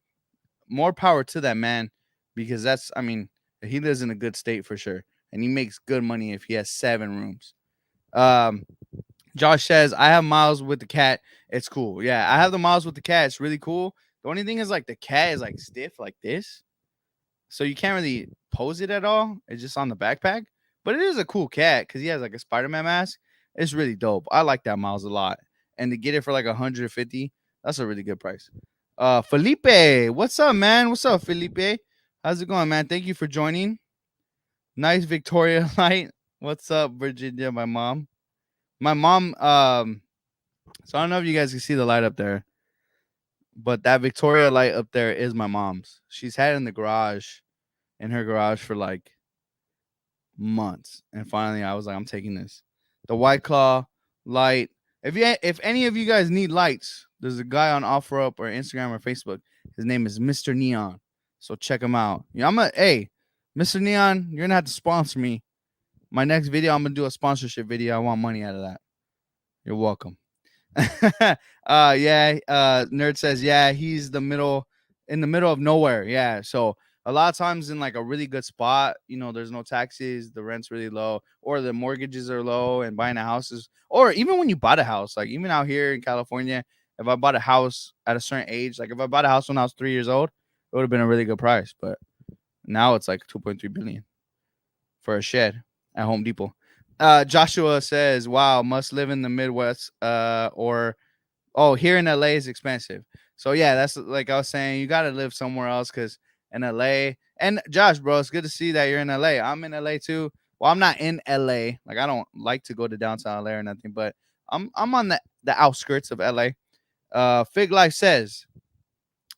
more power to that man because I mean, he lives in a good state for sure. And he makes good money if he has 7 rooms. Um, Josh says, I have Miles with the cat. It's cool. Yeah, I have the Miles with the cat. It's really cool. The only thing is like the cat is like stiff like this. So you can't really pose it at all. It's just on the backpack. But it is a cool cat because he has like a Spider-Man mask. It's really dope. I like that Miles a lot. And to get it for like 150, that's a really good price. Felipe, what's up, man? What's up, Felipe? How's it going, man? Thank you for joining. Nice Victoria light. What's up, Virginia? My mom. My mom, so I don't know if you guys can see the light up there, but that Victoria light up there is my mom's. She's had it in her garage for like months. And finally I was like, I'm taking this. The White Claw light. If any of you guys need lights, there's a guy on OfferUp or Instagram or Facebook. His name is Mr. Neon. So check him out. Yeah, hey, Mr. Neon, you're gonna have to sponsor me. My next video, I'm gonna do a sponsorship video. I want money out of that. You're welcome. Nerd says, yeah, he's in the middle of nowhere. Yeah. So a lot of times in like a really good spot, there's no taxes, the rent's really low, or the mortgages are low, and buying a house is, or even when you bought a house, like even out here in California, if I bought a house at a certain age, like if I bought a house when I was 3 years old, it would have been a really good price. But now it's like 2.3 billion for a shed at Home Depot. Joshua says, wow, must live in the Midwest, or oh, here in LA is expensive. So yeah, that's like I was saying, you gotta live somewhere else because in LA. And Josh, bro, it's good to see that you're in LA. I'm in LA too. Well, I'm not in LA. Like I don't like to go to downtown LA or nothing, but I'm on the outskirts of LA. Fig Life says,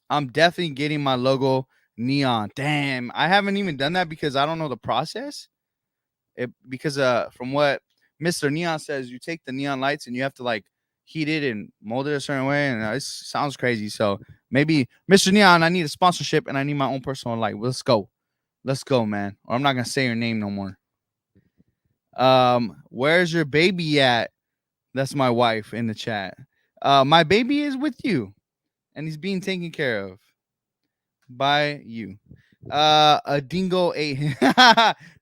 I'm definitely getting my logo neon. Damn, I haven't even done that because I don't know the process. Because from what Mr. Neon says, you take the neon lights and you have to like heat it and mold it a certain way, and it sounds crazy. So maybe Mr. Neon, I need a sponsorship and I need my own personal light. Let's go, man. Or I'm not gonna say your name no more. Where's your baby at? That's my wife in the chat. My baby is with you, and he's being taken care of by you. A dingo ate him.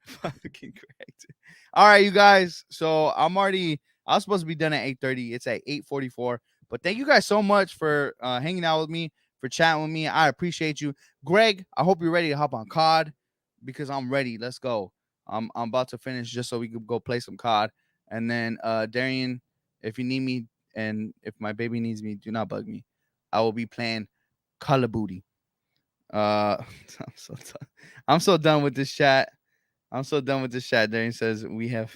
Fucking correct. All right, you guys. So I was supposed to be done at 8:30. It's at 8:44. But thank you guys so much for hanging out with me, for chatting with me. I appreciate you. Greg, I hope you're ready to hop on COD because I'm ready. Let's go. I'm about to finish just so we can go play some COD. And then Darian, if you need me and if my baby needs me, do not bug me. I will be playing Call of Booty. I'm so done with this chat. I'm so done with this chat. Darian says we have.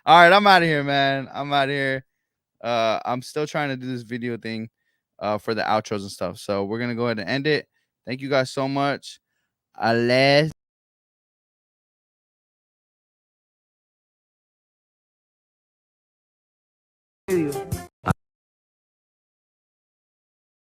All right, I'm out of here, man. I'm out of here. I'm still trying to do this video thing for the outros and stuff. So we're gonna go ahead and end it. Thank you guys so much. Let's